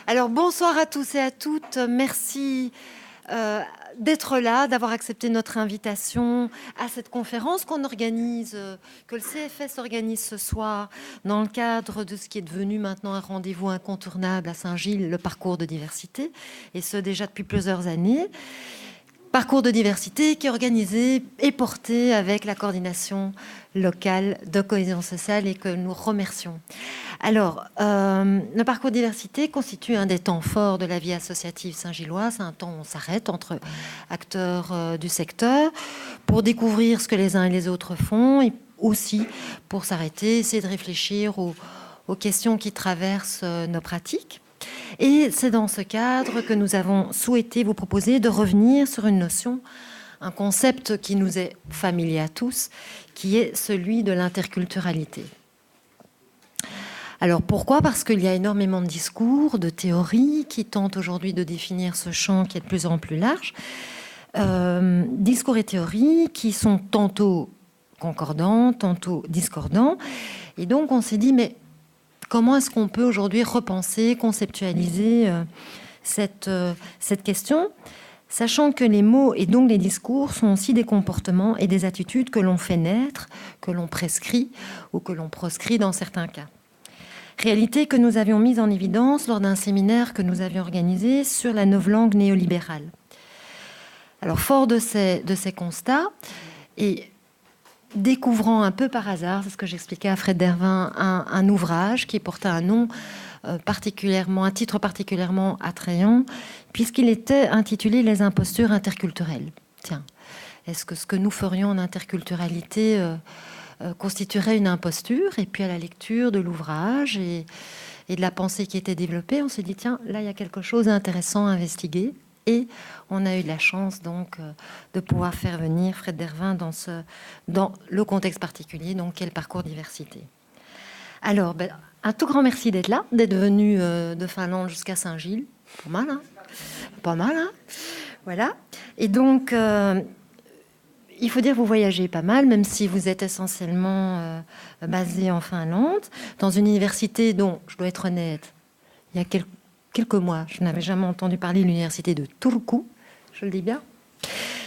Alors bonsoir à tous et à toutes. Merci d'être là, d'avoir accepté notre invitation à cette conférence qu'on organise, que le CFS organise ce soir dans le cadre de ce qui est devenu maintenant un rendez-vous incontournable à Saint-Gilles, le parcours de diversité, et ce déjà depuis plusieurs années. Parcours de diversité qui est organisé et porté avec la coordination locale de cohésion sociale et que nous remercions. Alors, le parcours de diversité constitue un des temps forts de la vie associative saint-gilloise. C'est un temps où on s'arrête entre acteurs du secteur pour découvrir ce que les uns et les autres font et aussi pour s'arrêter, essayer de réfléchir aux questions qui traversent nos pratiques. Et c'est dans ce cadre que nous avons souhaité vous proposer de revenir sur une notion, un concept qui nous est familier à tous, qui est celui de l'interculturalité. Alors pourquoi ? Parce qu'il y a énormément de discours, de théories qui tentent aujourd'hui de définir ce champ qui est de plus en plus large. Discours et théories qui sont tantôt concordants, tantôt discordants. Et donc on s'est dit, mais comment est-ce qu'on peut aujourd'hui repenser, conceptualiser cette question, sachant que les mots et donc les discours sont aussi des comportements et des attitudes que l'on fait naître, que l'on prescrit ou que l'on proscrit dans certains cas. Réalité que nous avions mise en évidence lors d'un séminaire que nous avions organisé sur la novlangue néolibérale. Alors, fort de ces constats, et découvrant un peu par hasard, c'est ce que j'expliquais à Fred Dervin, un ouvrage qui portait un nom particulièrement, un titre particulièrement attrayant, puisqu'il était intitulé « Les impostures interculturelles ». Tiens, est-ce que ce que nous ferions en interculturalité constituerait une imposture? Et puis à la lecture de l'ouvrage et de la pensée qui était développée, on s'est dit, tiens, là il y a quelque chose d'intéressant à investiguer. Et on a eu la chance donc de pouvoir faire venir Fred Dervin dans le contexte particulier, donc quel parcours diversité. Alors, un tout grand merci d'être là, d'être venu de Finlande jusqu'à Saint-Gilles. Pas mal, hein? Pas mal, hein? Voilà. Et donc, il faut dire que vous voyagez pas mal, même si vous êtes essentiellement basé en Finlande, dans une université dont, je dois être honnête, il y a quelques mois, je n'avais jamais entendu parler de l'université de Turku, je le dis bien,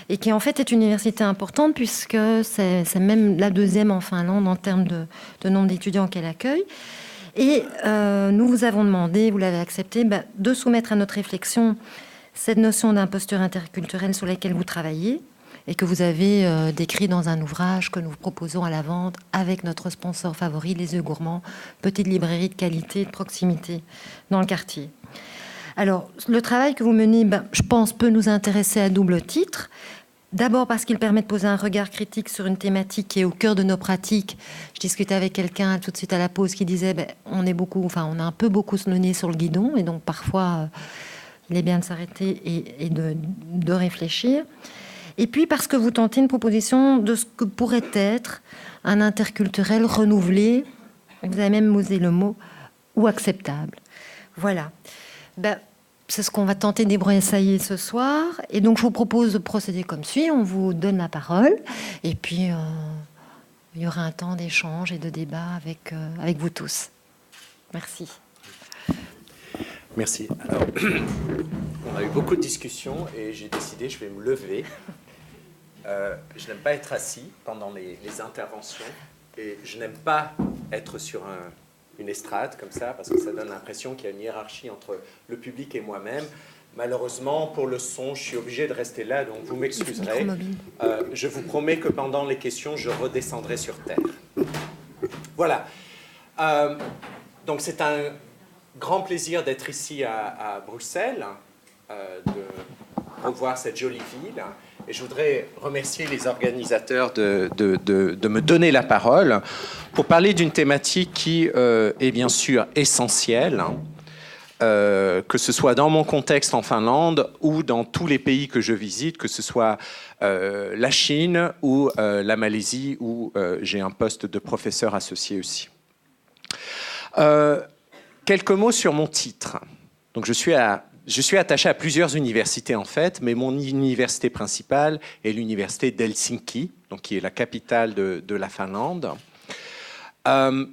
et qui en fait est une université importante puisque c'est même la deuxième en Finlande en termes de nombre d'étudiants qu'elle accueille. Et nous vous avons demandé, vous l'avez accepté, de soumettre à notre réflexion cette notion d'imposture interculturelle sur laquelle vous travaillez et que vous avez décrit dans un ouvrage que nous vous proposons à la vente avec notre sponsor favori, Les Œufs Gourmands, petite librairie de qualité et de proximité dans le quartier. Alors, le travail que vous menez, je pense, peut nous intéresser à double titre. D'abord parce qu'il permet de poser un regard critique sur une thématique qui est au cœur de nos pratiques. Je discutais avec quelqu'un tout de suite à la pause qui disait on a un peu beaucoup le nez sur le guidon et donc parfois il est bien de s'arrêter et de réfléchir. Et puis parce que vous tentez une proposition de ce que pourrait être un interculturel renouvelé, vous avez même osé le mot, ou acceptable. Voilà. C'est ce qu'on va tenter de débroussailler ce soir. Et donc, je vous propose de procéder comme suit. On vous donne la parole. Et puis, il y aura un temps d'échange et de débat avec vous tous. Merci. Merci. Alors, on a eu beaucoup de discussions et j'ai décidé, je vais me lever. Je n'aime pas être assis pendant les interventions. Et je n'aime pas être sur une estrade comme ça, parce que ça donne l'impression qu'il y a une hiérarchie entre le public et moi-même. Malheureusement, pour le son, je suis obligé de rester là, donc vous m'excuserez. Je vous promets que pendant les questions, je redescendrai sur Terre. Voilà. Donc c'est un grand plaisir d'être ici à Bruxelles, de revoir cette jolie ville. Et je voudrais remercier les organisateurs de me donner la parole pour parler d'une thématique qui est bien sûr essentielle, que ce soit dans mon contexte en Finlande ou dans tous les pays que je visite, que ce soit la Chine ou la Malaisie, où j'ai un poste de professeur associé aussi. Quelques mots sur mon titre. Donc, je suis attaché à plusieurs universités en fait, mais mon université principale est l'université d'Helsinki, donc qui est la capitale de la Finlande.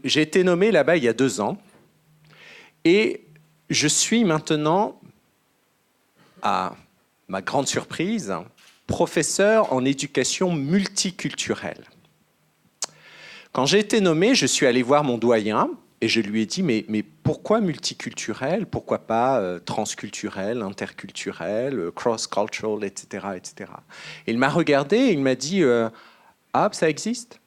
J'ai été nommé là-bas il y a 2 ans et je suis maintenant, à ma grande surprise, professeur en éducation multiculturelle. Quand j'ai été nommé, je suis allé voir mon doyen et je lui ai dit mais pourquoi multiculturel? Pourquoi pas transculturel, interculturel, cross-cultural, etc., etc. Et il m'a regardé et il m'a dit ah, ça existe?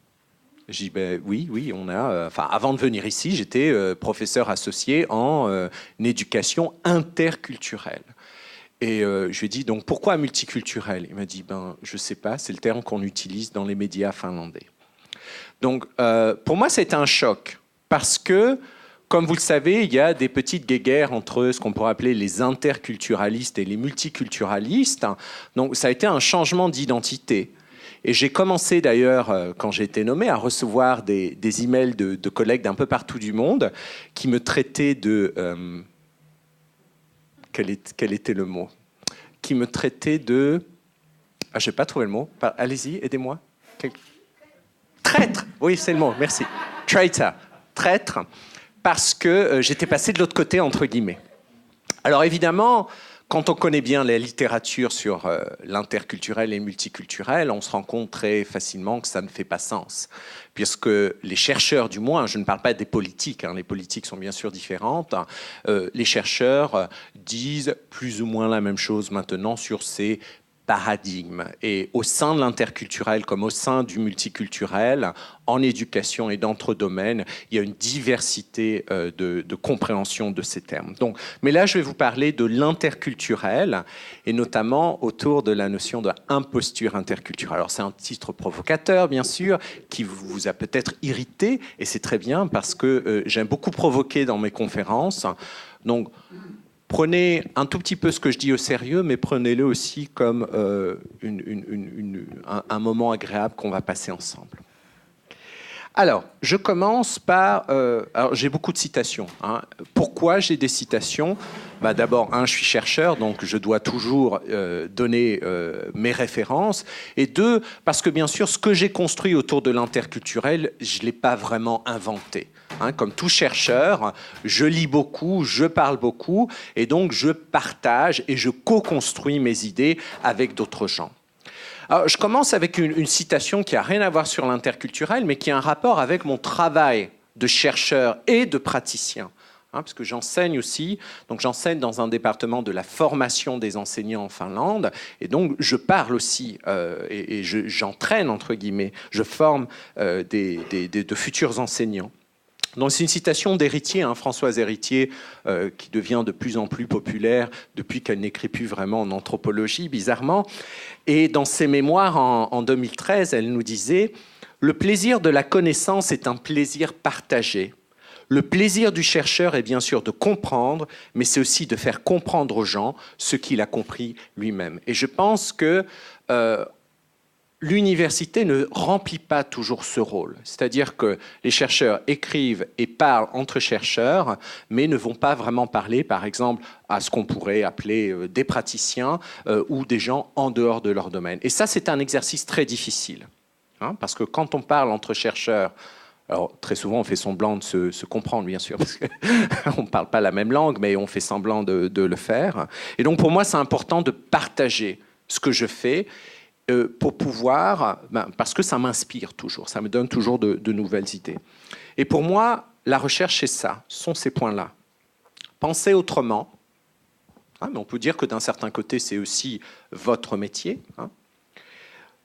J'ai dit ben, oui, on a. Enfin, avant de venir ici, j'étais professeur associé en éducation interculturelle. Et je lui ai dit donc pourquoi multiculturel? Il m'a dit ben je sais pas, c'est le terme qu'on utilise dans les médias finlandais. Donc, pour moi, c'est un choc parce que, comme vous le savez, il y a des petites guéguerres entre ce qu'on pourrait appeler les interculturalistes et les multiculturalistes. Donc, ça a été un changement d'identité. Et j'ai commencé d'ailleurs, quand j'ai été nommé, à recevoir des emails de collègues d'un peu partout du monde qui me traitaient de... quel était le mot? Qui me traitaient de... Ah, je n'ai pas trouvé le mot. Allez-y, aidez-moi. Traître, oui, c'est le mot, merci. Traitor, traître, parce que j'étais passé de l'autre côté, entre guillemets. Alors évidemment, quand on connaît bien la littérature sur l'interculturel et le multiculturel, on se rend compte très facilement que ça ne fait pas sens. Puisque les chercheurs, du moins, je ne parle pas des politiques, les politiques sont bien sûr différentes, les chercheurs disent plus ou moins la même chose maintenant sur ces paradigme. Et au sein de l'interculturel comme au sein du multiculturel, en éducation et dans d'autres domaines, il y a une diversité de compréhension de ces termes. Donc, mais là, je vais vous parler de l'interculturel et notamment autour de la notion d'imposture interculturelle. Alors, c'est un titre provocateur, bien sûr, qui vous a peut-être irrité, et c'est très bien parce que j'aime beaucoup provoquer dans mes conférences. Donc, prenez un tout petit peu ce que je dis au sérieux, mais prenez-le aussi comme un moment agréable qu'on va passer ensemble. Alors, je commence par... alors, j'ai beaucoup de citations. Pourquoi j'ai des citations? D'abord, je suis chercheur, donc je dois toujours donner mes références. Et deux, parce que bien sûr, ce que j'ai construit autour de l'interculturel, je ne l'ai pas vraiment inventé. Comme tout chercheur, je lis beaucoup, je parle beaucoup, et donc je partage et je co-construis mes idées avec d'autres gens. Alors, je commence avec une citation qui n'a rien à voir sur l'interculturel, mais qui a un rapport avec mon travail de chercheur et de praticien. Parce que j'enseigne aussi, donc j'enseigne dans un département de la formation des enseignants en Finlande, et donc je parle aussi, et j'entraîne, entre guillemets, je forme de futurs enseignants. Donc c'est une citation d'Héritier, Françoise Héritier, qui devient de plus en plus populaire depuis qu'elle n'écrit plus vraiment en anthropologie, bizarrement. Et dans ses mémoires en 2013, elle nous disait « Le plaisir de la connaissance est un plaisir partagé. Le plaisir du chercheur est bien sûr de comprendre, mais c'est aussi de faire comprendre aux gens ce qu'il a compris lui-même. » Et je pense que l'université ne remplit pas toujours ce rôle. C'est-à-dire que les chercheurs écrivent et parlent entre chercheurs, mais ne vont pas vraiment parler, par exemple, à ce qu'on pourrait appeler des praticiens ou des gens en dehors de leur domaine. Et ça, c'est un exercice très difficile. Parce que quand on parle entre chercheurs, alors très souvent on fait semblant de se comprendre, bien sûr, parce qu'on ne parle pas la même langue, mais on fait semblant de le faire. Et donc pour moi, c'est important de partager ce que je fais, pour pouvoir, parce que ça m'inspire toujours, ça me donne toujours de nouvelles idées. Et pour moi, la recherche, c'est ça, sont ces points-là. Penser autrement, mais on peut dire que d'un certain côté, c'est aussi votre métier.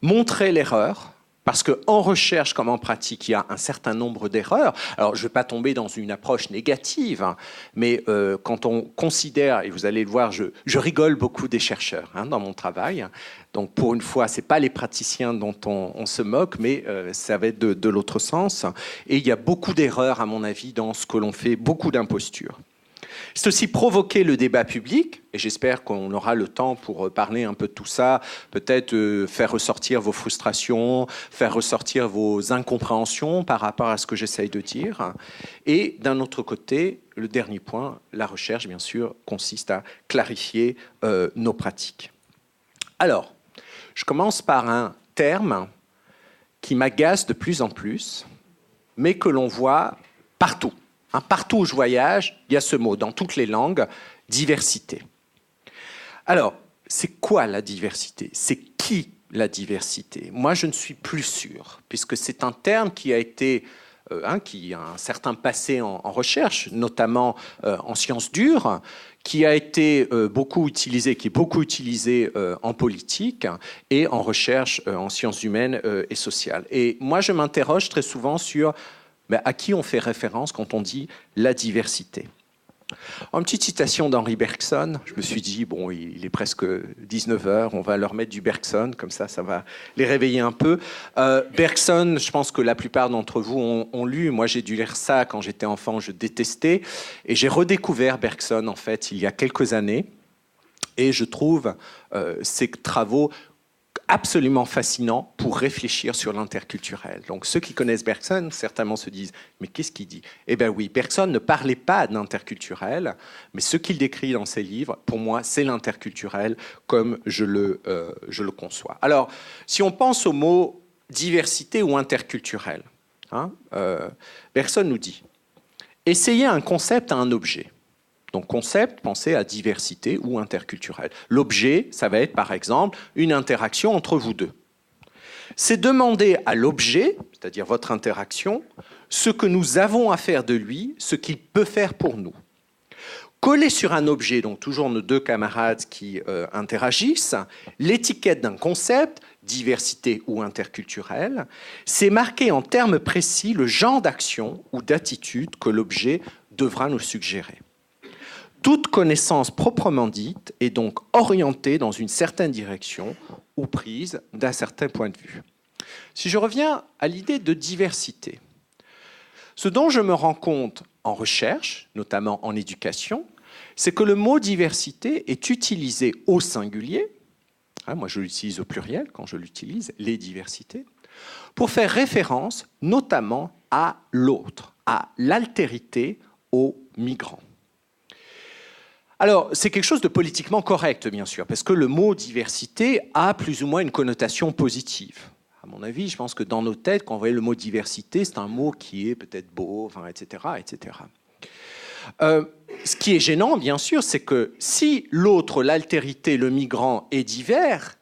Montrer l'erreur, parce qu'en recherche comme en pratique, il y a un certain nombre d'erreurs. Alors, je ne vais pas tomber dans une approche négative, mais quand on considère, et vous allez le voir, je rigole beaucoup des chercheurs dans mon travail. Donc, pour une fois, ce n'est pas les praticiens dont on se moque, mais ça va être de l'autre sens. Et il y a beaucoup d'erreurs, à mon avis, dans ce que l'on fait, beaucoup d'impostures. C'est aussi provoquer le débat public, et j'espère qu'on aura le temps pour parler un peu de tout ça, peut-être faire ressortir vos frustrations, faire ressortir vos incompréhensions par rapport à ce que j'essaye de dire. Et d'un autre côté, le dernier point, la recherche, bien sûr, consiste à clarifier nos pratiques. Alors, je commence par un terme qui m'agace de plus en plus, mais que l'on voit partout. Hein, partout où je voyage, il y a ce mot, dans toutes les langues, diversité. Alors, c'est quoi la diversité? C'est qui la diversité? Moi, je ne suis plus sûr, puisque c'est un terme qui a été, qui a un certain passé en recherche, notamment en sciences dures, qui a été beaucoup utilisé, qui est beaucoup utilisé en politique et en recherche en sciences humaines et sociales. Et moi, je m'interroge très souvent sur à qui on fait référence quand on dit la diversité. Une petite citation d'Henri Bergson. Je me suis dit, bon, il est presque 19h, on va leur mettre du Bergson, comme ça va les réveiller un peu. Bergson, je pense que la plupart d'entre vous ont lu. Moi, j'ai dû lire ça quand j'étais enfant, je détestais. Et j'ai redécouvert Bergson, en fait, il y a quelques années. Et je trouve ses travaux absolument fascinant pour réfléchir sur l'interculturel. Donc ceux qui connaissent Bergson certainement se disent « mais qu'est-ce qu'il dit ?» Eh bien oui, Bergson ne parlait pas d'interculturel, mais ce qu'il décrit dans ses livres, pour moi, c'est l'interculturel comme je le conçois. Alors, si on pense au mot diversité ou interculturel, Bergson nous dit « essayez un concept à un objet ». Donc concept, pensez à diversité ou interculturel. L'objet, ça va être par exemple une interaction entre vous deux. C'est demander à l'objet, c'est-à-dire votre interaction, ce que nous avons à faire de lui, ce qu'il peut faire pour nous. Coller sur un objet, donc toujours nos deux camarades qui interagissent, l'étiquette d'un concept, diversité ou interculturel, c'est marquer en termes précis le genre d'action ou d'attitude que l'objet devra nous suggérer. Toute connaissance proprement dite est donc orientée dans une certaine direction ou prise d'un certain point de vue. Si je reviens à l'idée de diversité, ce dont je me rends compte en recherche, notamment en éducation, c'est que le mot diversité est utilisé au singulier, moi je l'utilise au pluriel quand je l'utilise, les diversités, pour faire référence notamment à l'autre, à l'altérité, aux migrants. Alors, c'est quelque chose de politiquement correct, bien sûr, parce que le mot diversité a plus ou moins une connotation positive. À mon avis, je pense que dans nos têtes, quand on voit le mot diversité, c'est un mot qui est peut-être beau, etc., etc. Ce qui est gênant, bien sûr, c'est que si l'autre, l'altérité, le migrant est divers,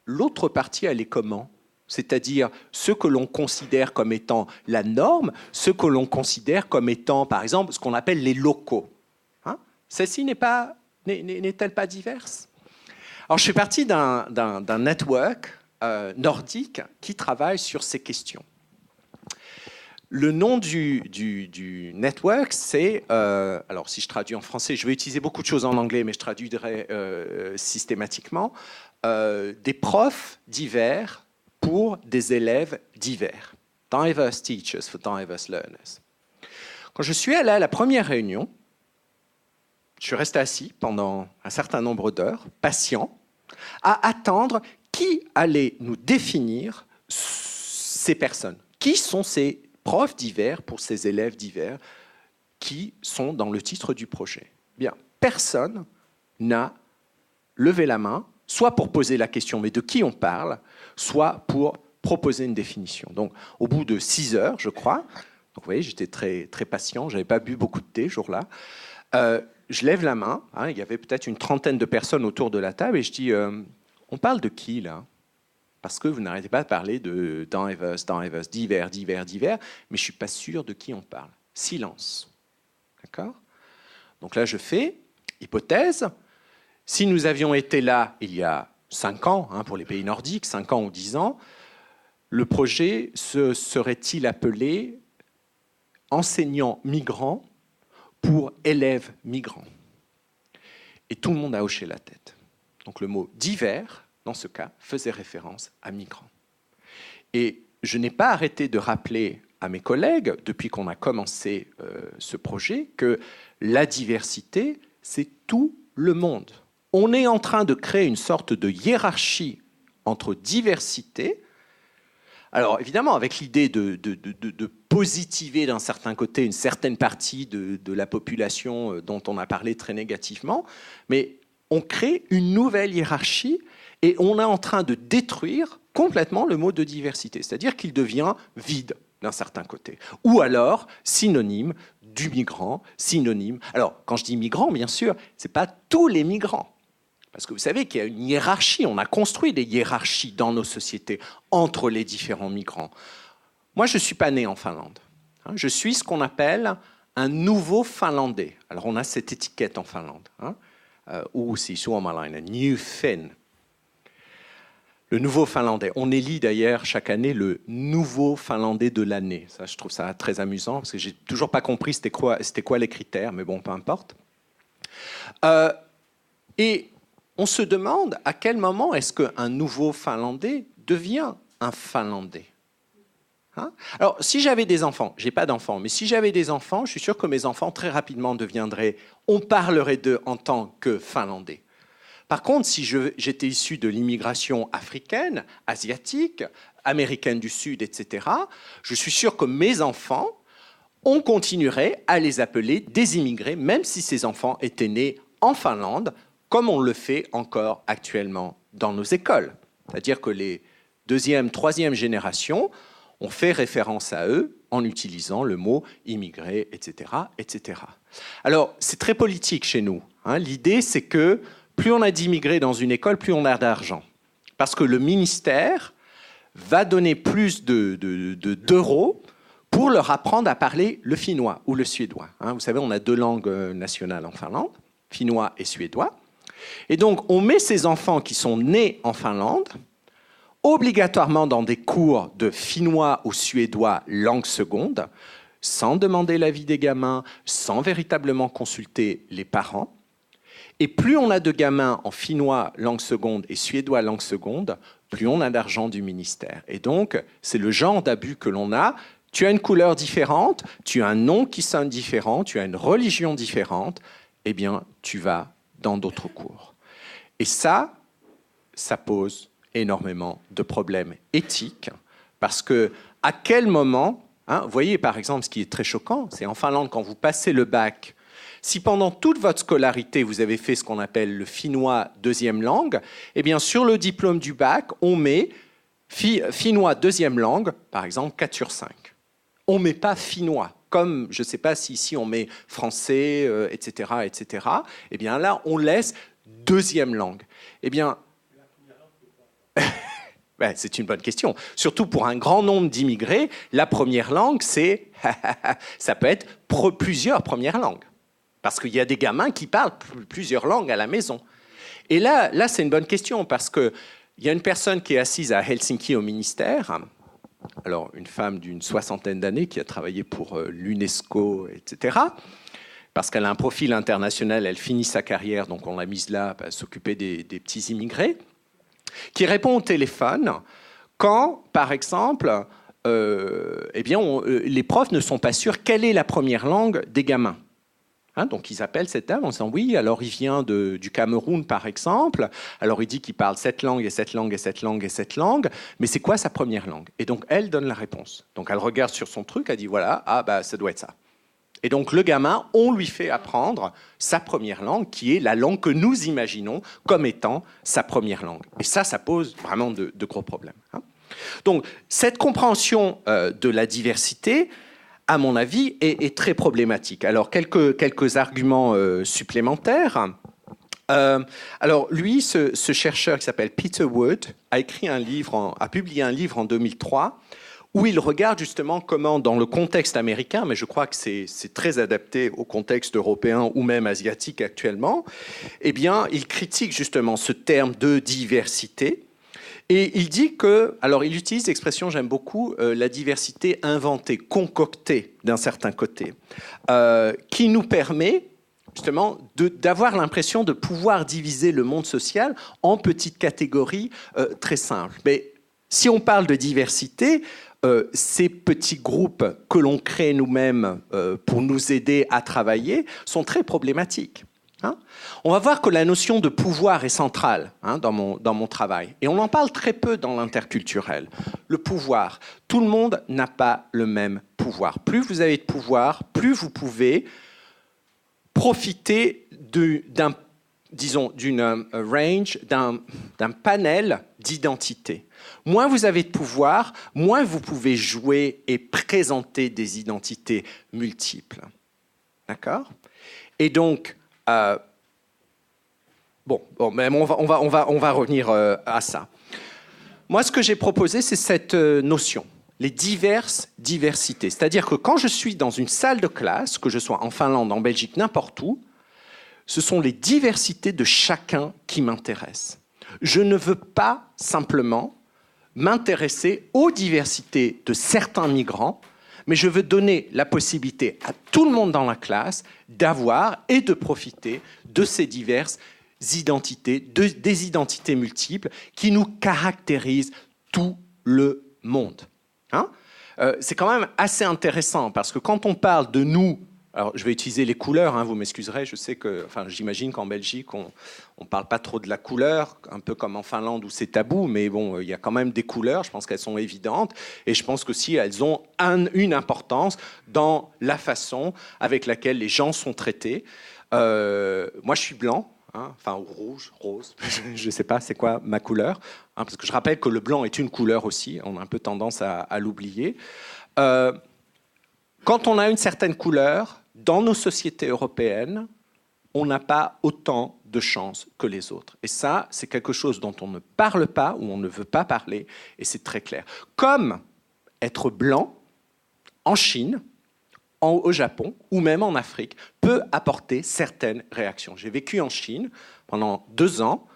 l'autre partie, elle est comment ? C'est-à-dire ce que l'on considère comme étant la norme, ce que l'on considère comme étant, par exemple, ce qu'on appelle les locaux. Celle-ci n'est-elle pas diverse? Alors, je fais partie d'un network nordique qui travaille sur ces questions. Le nom du network, c'est... alors, si je traduis en français, je vais utiliser beaucoup de choses en anglais, mais je traduirai systématiquement. Des profs divers pour des élèves divers. Diverse teachers for diverse learners. Quand je suis allé à la première réunion, je suis resté assis pendant un certain nombre d'heures, patient, à attendre qui allait nous définir ces personnes. Qui sont ces profs divers pour ces élèves divers qui sont dans le titre du projet? Bien, personne n'a levé la main, soit pour poser la question, mais de qui on parle, soit pour proposer une définition. Donc, au bout de 6 heures, je crois, donc, vous voyez, j'étais très, très patient, je n'avais pas bu beaucoup de thé ce jour-là, je lève la main, il y avait peut-être une trentaine de personnes autour de la table, et je dis, on parle de qui, là? Parce que vous n'arrêtez pas de parler de diverse, divers, mais je ne suis pas sûr de qui on parle. Silence. D'accord? Donc là, je fais hypothèse. Si nous avions été là il y a 5 ans, pour les pays nordiques, 5 ans ou 10 ans, le projet se serait-il appelé enseignants migrants pour élèves migrants? Et tout le monde a hoché la tête. Donc le mot divers, dans ce cas, faisait référence à migrants. Et je n'ai pas arrêté de rappeler à mes collègues, depuis qu'on a commencé ce projet, que la diversité, c'est tout le monde. On est en train de créer une sorte de hiérarchie entre diversité. Alors évidemment, avec l'idée de positiver d'un certain côté une certaine partie de la population dont on a parlé très négativement, mais on crée une nouvelle hiérarchie et on est en train de détruire complètement le mot de diversité, c'est-à-dire qu'il devient vide. d'un certain côté. Ou alors, synonyme du migrant, synonyme... Alors, quand je dis migrant, bien sûr, ce n'est pas tous les migrants. Parce que vous savez qu'il y a une hiérarchie, on a construit des hiérarchies dans nos sociétés entre les différents migrants. Moi, je ne suis pas né en Finlande. Je suis ce qu'on appelle un nouveau Finlandais. Alors, on a cette étiquette en Finlande. Uusi suomalainen, New Finn. Le nouveau Finlandais. On élit d'ailleurs chaque année le nouveau Finlandais de l'année. Ça, je trouve ça très amusant parce que j'ai toujours pas compris c'était quoi les critères, mais bon, peu importe. Et on se demande à quel moment est-ce qu'un nouveau Finlandais devient un Finlandais. Alors, si j'avais des enfants, j'ai pas d'enfants, mais si j'avais des enfants, je suis sûr que mes enfants très rapidement deviendraient, on parlerait d'eux en tant que Finlandais. Par contre, si j'étais issu de l'immigration africaine, asiatique, américaine du Sud, etc., je suis sûr que mes enfants, on continuerait à les appeler des immigrés, même si ces enfants étaient nés en Finlande, comme on le fait encore actuellement dans nos écoles. C'est-à-dire que les deuxième, troisième générations, on fait référence à eux en utilisant le mot immigré, etc., etc. Alors, c'est très politique chez nous. L'idée, c'est que plus on a d'immigrés dans une école, plus on a d'argent. Parce que le ministère va donner plus d'euros pour leur apprendre à parler le finnois ou le suédois. Vous savez, on a 2 langues nationales en Finlande, finnois et suédois. Et donc, on met ces enfants qui sont nés en Finlande obligatoirement dans des cours de finnois ou suédois langue seconde, sans demander l'avis des gamins, sans véritablement consulter les parents. Et plus on a de gamins en finnois langue seconde et suédois langue seconde, plus on a d'argent du ministère. Et donc, c'est le genre d'abus que l'on a. Tu as une couleur différente, tu as un nom qui sonne différent, tu as une religion différente, eh bien, tu vas dans d'autres cours. Et ça pose énormément de problèmes éthiques, parce que à quel moment, vous voyez par exemple ce qui est très choquant, c'est en Finlande quand vous passez le bac, si pendant toute votre scolarité vous avez fait ce qu'on appelle le finnois deuxième langue, eh bien sur le diplôme du bac on met finnois deuxième langue, par exemple 4 sur 5. On ne met pas finnois, comme je ne sais pas si ici on met français, etc., etc. Eh bien là on laisse deuxième langue. Eh bien ben, c'est une bonne question. Surtout pour un grand nombre d'immigrés, la première langue, ça peut être plusieurs premières langues. Parce qu'il y a des gamins qui parlent plusieurs langues à la maison. Et là c'est une bonne question, parce qu'il y a une personne qui est assise à Helsinki au ministère, alors une femme d'une 60aine d'années qui a travaillé pour l'UNESCO, etc., parce qu'elle a un profil international, elle finit sa carrière, donc on l'a mise là à s'occuper des petits immigrés, qui répond au téléphone quand, par exemple, les profs ne sont pas sûrs quelle est la première langue des gamins. Donc ils appellent cette dame en disant « Oui, alors il vient du Cameroun, par exemple, alors il dit qu'il parle cette langue et cette langue et cette langue et cette langue, mais c'est quoi sa première langue ?» Et donc elle donne la réponse. Donc elle regarde sur son truc, elle dit « Voilà, ça doit être ça. » Et donc le gamin, on lui fait apprendre sa première langue, qui est la langue que nous imaginons comme étant sa première langue. Et ça pose vraiment de gros problèmes. Donc cette compréhension de la diversité, à mon avis, est très problématique. Alors quelques arguments supplémentaires. Alors lui, ce chercheur qui s'appelle Peter Wood, a publié un livre en 2003, où il regarde justement comment, dans le contexte américain, mais je crois que c'est très adapté au contexte européen ou même asiatique actuellement, eh bien, il critique justement ce terme de diversité. Et il dit que, alors il utilise l'expression, j'aime beaucoup, la diversité inventée, concoctée d'un certain côté, qui nous permet justement d'avoir l'impression de pouvoir diviser le monde social en petites catégories très simples. Mais si on parle de diversité, ces petits groupes que l'on crée nous-mêmes pour nous aider à travailler sont très problématiques. On va voir que la notion de pouvoir est centrale dans mon travail. Et on en parle très peu dans l'interculturel. Le pouvoir, tout le monde n'a pas le même pouvoir. Plus vous avez de pouvoir, plus vous pouvez profiter d'un disons, d'une range, d'un panel d'identités. Moins vous avez de pouvoir, moins vous pouvez jouer et présenter des identités multiples. D'accord ? Et donc, mais on va revenir à ça. Moi, ce que j'ai proposé, c'est cette notion, les diverses diversités. C'est-à-dire que quand je suis dans une salle de classe, que je sois en Finlande, en Belgique, n'importe où, ce sont les diversités de chacun qui m'intéressent. Je ne veux pas simplement m'intéresser aux diversités de certains migrants, mais je veux donner la possibilité à tout le monde dans la classe d'avoir et de profiter de ces diverses identités, des identités multiples qui nous caractérisent tout le monde. Hein ? C'est quand même assez intéressant parce que quand on parle de nous, alors je vais utiliser les couleurs, hein, vous m'excuserez, je sais que, enfin, j'imagine qu'en Belgique, on ne parle pas trop de la couleur, un peu comme en Finlande où c'est tabou, mais bon, il y a quand même des couleurs, je pense qu'elles sont évidentes, et je pense qu'aussi elles ont une importance dans la façon avec laquelle les gens sont traités. Moi, je suis blanc, hein, enfin rouge, rose, je ne sais pas c'est quoi ma couleur, hein, parce que je rappelle que le blanc est une couleur aussi, on a un peu tendance à l'oublier. Quand on a une certaine couleur, dans nos sociétés européennes, on n'a pas autant de chances que les autres. Et ça, c'est quelque chose dont on ne parle pas ou on ne veut pas parler, et c'est très clair. Comme être blanc en Chine, au Japon ou même en Afrique peut apporter certaines réactions. J'ai vécu en Chine pendant 2 ans.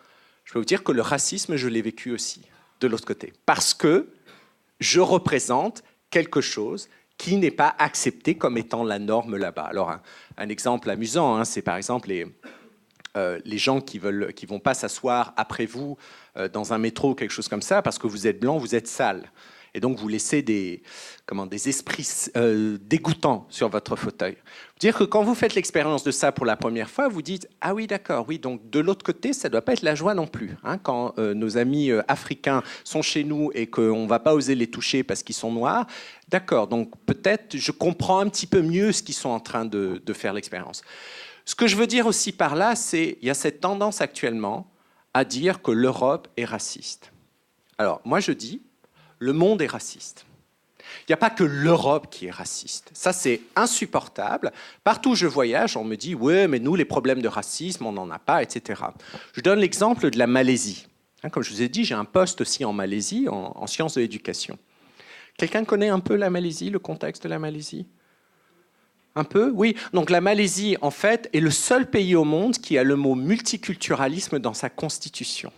Je peux vous dire que le racisme, je l'ai vécu aussi de l'autre côté. Parce que je représente quelque chose qui n'est pas accepté comme étant la norme là-bas. Alors, un exemple amusant, hein, c'est par exemple les gens qui vont pas s'asseoir après vous dans un métro ou quelque chose comme ça, parce que vous êtes blanc, vous êtes sale. Et donc, vous laissez des esprits dégoûtants sur votre fauteuil. Dire que quand vous faites l'expérience de ça pour la première fois, vous dites « Ah oui, d'accord, oui, donc de l'autre côté, ça ne doit pas être la joie non plus. Hein, » Quand nos amis africains sont chez nous et qu'on ne va pas oser les toucher parce qu'ils sont noirs, d'accord, donc peut-être je comprends un petit peu mieux ce qu'ils sont en train de faire l'expérience. Ce que je veux dire aussi par là, c'est qu'il y a cette tendance actuellement à dire que l'Europe est raciste. Alors, moi je dis, le monde est raciste. Il n'y a pas que l'Europe qui est raciste. Ça, c'est insupportable. Partout où je voyage, on me dit « Ouais, mais nous, les problèmes de racisme, on n'en a pas, etc. » Je donne l'exemple de la Malaisie. Comme je vous ai dit, j'ai un poste aussi en Malaisie, en sciences de l'éducation. Quelqu'un connaît un peu la Malaisie, le contexte de la Malaisie ? Un peu ? Oui. Donc la Malaisie, en fait, est le seul pays au monde qui a le mot multiculturalisme dans sa constitution.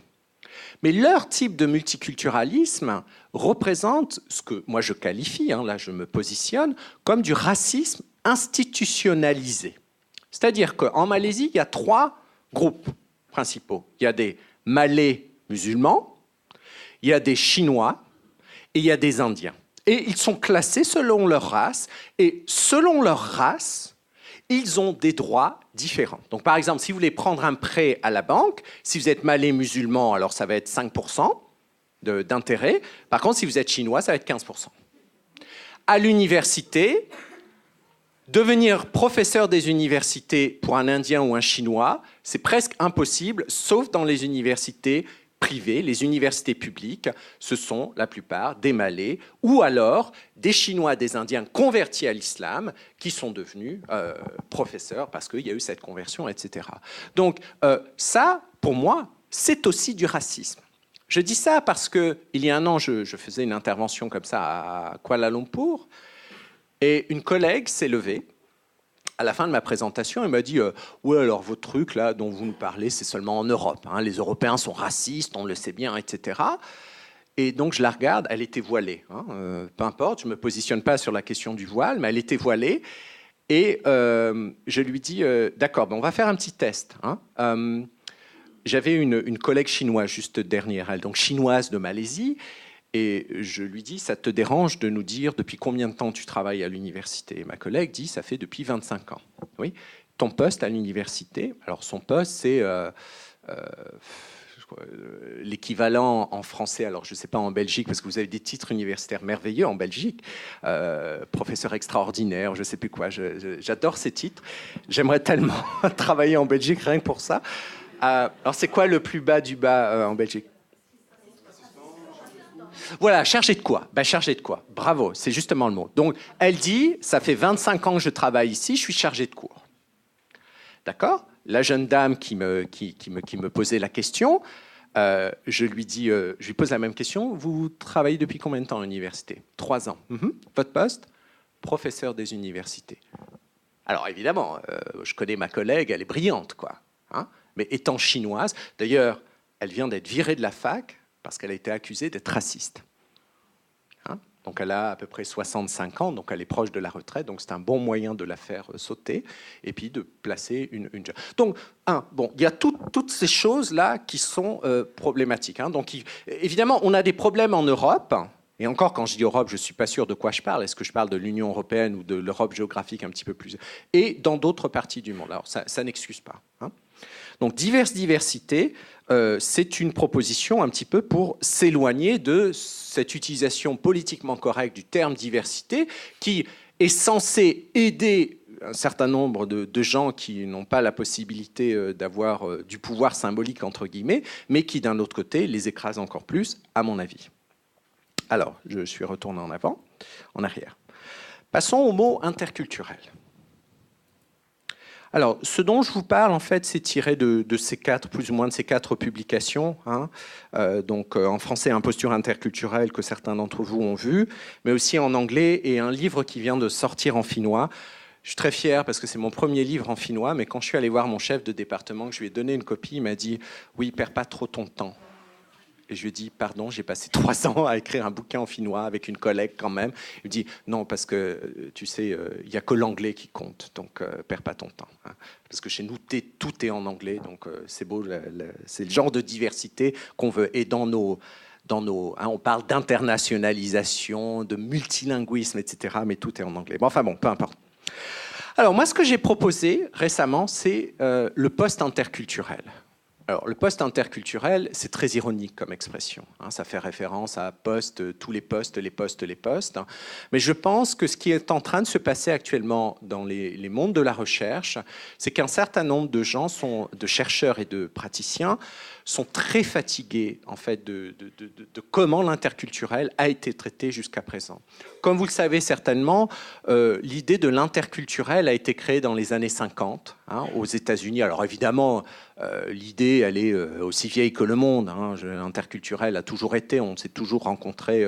Mais leur type de multiculturalisme représente ce que moi je qualifie, hein, là je me positionne, comme du racisme institutionnalisé. C'est-à-dire qu'en Malaisie, il y a 3 groupes principaux. Il y a des Malais musulmans, il y a des Chinois et il y a des Indiens. Et ils sont classés selon leur race, et selon leur race, ils ont des droits différents. Donc, par exemple, si vous voulez prendre un prêt à la banque, si vous êtes malais musulman, alors ça va être 5% d'intérêt. Par contre, si vous êtes chinois, ça va être 15%. À l'université, devenir professeur des universités pour un Indien ou un Chinois, c'est presque impossible, sauf dans les universités privées. Les universités publiques, ce sont la plupart des Malais ou alors des Chinois, des Indiens convertis à l'islam qui sont devenus professeurs parce qu'il y a eu cette conversion, etc. Donc ça, pour moi, c'est aussi du racisme. Je dis ça parce qu'il y a un an, je faisais une intervention comme ça à Kuala Lumpur et une collègue s'est levée à la fin de ma présentation, elle m'a dit « Ouais, alors votre truc là dont vous nous parlez, c'est seulement en Europe. Hein, les Européens sont racistes, on le sait bien, etc. » Et donc je la regarde, elle était voilée. Hein, peu importe, je ne me positionne pas sur la question du voile, mais elle était voilée. Et je lui dis « D'accord, ben on va faire un petit test. Hein. » J'avais une collègue chinoise juste derrière elle, donc chinoise de Malaisie. Et je lui dis, ça te dérange de nous dire depuis combien de temps tu travailles à l'université ? Et ma collègue dit, ça fait depuis 25 ans. Oui. Ton poste à l'université, alors son poste, c'est l'équivalent en français, alors je ne sais pas en Belgique, parce que vous avez des titres universitaires merveilleux en Belgique, professeur extraordinaire, je ne sais plus quoi, j'adore ces titres. J'aimerais tellement travailler en Belgique, rien que pour ça. Alors, c'est quoi le plus bas du bas en Belgique? Voilà, chargé de quoi? Chargé de quoi? Bravo, c'est justement le mot. Donc, elle dit, ça fait 25 ans que je travaille ici, je suis chargé de cours. D'accord? La jeune dame qui me posait la question, je lui pose la même question. Vous travaillez depuis combien de temps à l'université? 3 ans. Votre poste? Professeur des universités. Alors, évidemment, je connais ma collègue, elle est brillante, quoi. Hein? Mais étant chinoise, d'ailleurs, elle vient d'être virée de la fac, parce qu'elle a été accusée d'être raciste. Hein? Donc elle a à peu près 65 ans, donc elle est proche de la retraite, donc c'est un bon moyen de la faire sauter, et puis de placer une jeune. Donc, il y a toutes ces choses-là qui sont problématiques. Hein? Donc, évidemment, on a des problèmes en Europe, et encore, quand je dis Europe, je ne suis pas sûr de quoi je parle. Est-ce que je parle de l'Union européenne ou de l'Europe géographique un petit peu plus? Et dans d'autres parties du monde. Alors, ça n'excuse pas. Hein? Donc, diversité, c'est une proposition un petit peu pour s'éloigner de cette utilisation politiquement correcte du terme diversité qui est censé aider un certain nombre de gens qui n'ont pas la possibilité d'avoir du pouvoir symbolique, entre guillemets, mais qui, d'un autre côté, les écrase encore plus, à mon avis. Alors, je suis retourné en arrière. Passons au mot interculturel. Alors, ce dont je vous parle, en fait, c'est tiré de ces plus ou moins de ces 4 publications. Hein. Donc, en français, Imposture interculturelle, que certains d'entre vous ont vu, mais aussi en anglais, et un livre qui vient de sortir en finnois. Je suis très fier parce que c'est mon premier livre en finnois, mais quand je suis allé voir mon chef de département, que je lui ai donné une copie, il m'a dit « Oui, perds pas trop ton temps ». Et je lui ai dit, pardon, j'ai passé 3 ans à écrire un bouquin en finnois avec une collègue quand même. Il me dit, non, parce que tu sais, il n'y a que l'anglais qui compte, donc perds pas ton temps. Hein. Parce que chez nous, tout est en anglais, donc c'est beau, c'est le genre de diversité qu'on veut. Et dans nos on parle d'internationalisation, de multilinguisme, etc., mais tout est en anglais. Bon, enfin bon, peu importe. Alors moi, ce que j'ai proposé récemment, c'est le poste interculturel. Alors, le poste interculturel, c'est très ironique comme expression. Hein, ça fait référence à tous les postes. Mais je pense que ce qui est en train de se passer actuellement dans les mondes de la recherche, c'est qu'un certain nombre de gens, de chercheurs et de praticiens, sont très fatigués en fait, de comment l'interculturel a été traité jusqu'à présent. Comme vous le savez certainement, l'idée de l'interculturel a été créée dans les années 50 aux États-Unis. Alors évidemment, l'idée, elle est aussi vieille que le monde. Hein. L'interculturel a toujours été, on s'est toujours rencontrés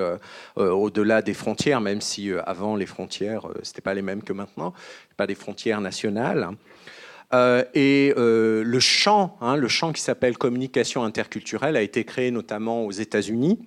au-delà des frontières, même si avant les frontières, c'était pas les mêmes que maintenant, pas des frontières nationales. Le champ qui s'appelle communication interculturelle a été créé notamment aux États-Unis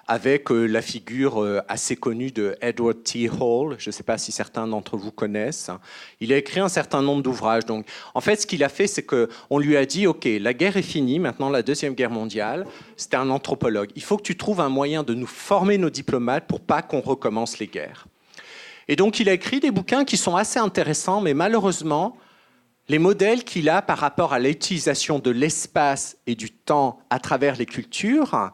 avec la figure assez connue de Edward T. Hall. Je ne sais pas si certains d'entre vous connaissent. Il a écrit un certain nombre d'ouvrages. Donc, en fait, ce qu'il a fait, c'est qu'on lui a dit, OK, la guerre est finie, maintenant la Deuxième Guerre mondiale. C'était un anthropologue. Il faut que tu trouves un moyen de nous former nos diplomates pour pas qu'on recommence les guerres. Et donc, il a écrit des bouquins qui sont assez intéressants, mais malheureusement, les modèles qu'il a par rapport à l'utilisation de l'espace et du temps à travers les cultures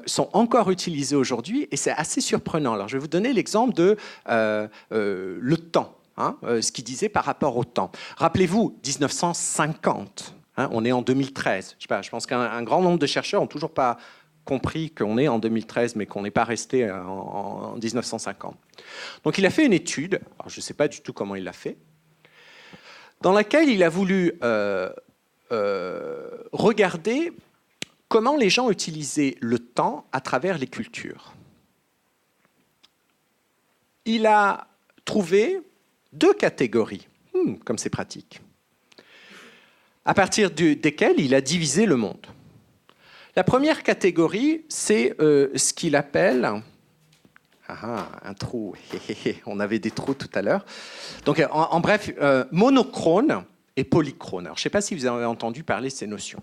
sont encore utilisés aujourd'hui, et c'est assez surprenant. Alors, je vais vous donner l'exemple de le temps, ce qu'il disait par rapport au temps. Rappelez-vous, 1950, on est en 2013. Je pense qu'un grand nombre de chercheurs n'ont toujours pas compris qu'on est en 2013, mais qu'on n'est pas resté en 1950. Donc il a fait une étude, alors je ne sais pas du tout comment il l'a fait, dans laquelle il a voulu regarder comment les gens utilisaient le temps à travers les cultures. Il a trouvé 2 catégories, comme c'est pratique, à partir desquelles il a divisé le monde. La première catégorie, c'est ce qu'il appelle... un trou. On avait des trous tout à l'heure. Donc, en bref, monochrone et polychrone. Alors, je ne sais pas si vous avez entendu parler de ces notions.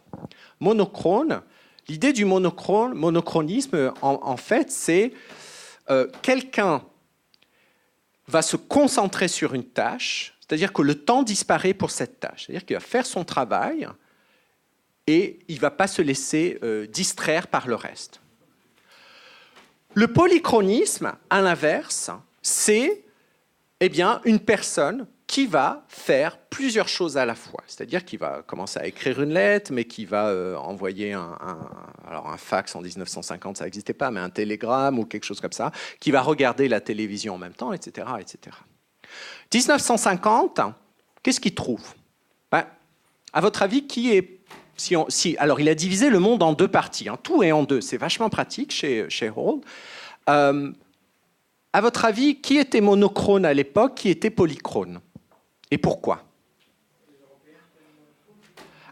Monochrone, l'idée du monochronisme, en fait, c'est quelqu'un va se concentrer sur une tâche, c'est-à-dire que le temps disparaît pour cette tâche. C'est-à-dire qu'il va faire son travail et il ne va pas se laisser distraire par le reste. Le polychronisme, à l'inverse, c'est une personne qui va faire plusieurs choses à la fois. C'est-à-dire qu'il va commencer à écrire une lettre, mais qui va envoyer alors un fax en 1950, ça n'existait pas, mais un télégramme ou quelque chose comme ça, qui va regarder la télévision en même temps, etc. etc. 1950, qu'est-ce qu'il trouve? À votre avis, qui est... alors, il a divisé le monde en deux parties. Tout est en deux. C'est vachement pratique chez Hall. À votre avis, qui était monochrone à l'époque, qui était polychrone? Et pourquoi?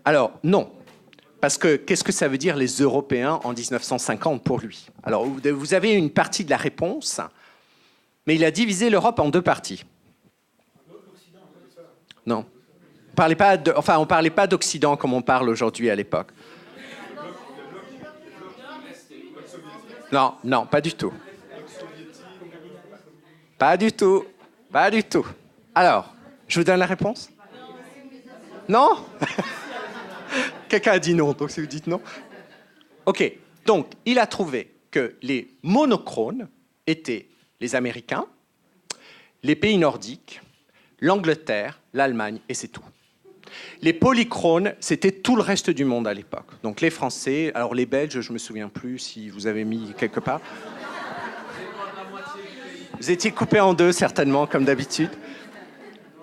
Alors, non. Parce que qu'est-ce que ça veut dire les Européens en 1950 pour lui? Alors, vous avez une partie de la réponse, mais il a divisé l'Europe en deux parties. Non. On ne parlait pas d'Occident comme on parle aujourd'hui à l'époque. Non, pas du tout. Pas du tout. Alors, je vous donne la réponse? Non? Quelqu'un a dit non, donc si vous dites non. Ok, donc il a trouvé que les monochrones étaient les Américains, les pays nordiques, l'Angleterre, l'Allemagne, et c'est tout. Les polychrones, c'était tout le reste du monde à l'époque. Donc les Français, alors les Belges, je ne me souviens plus si vous avez mis quelque part. Vous étiez coupés en deux, certainement, comme d'habitude.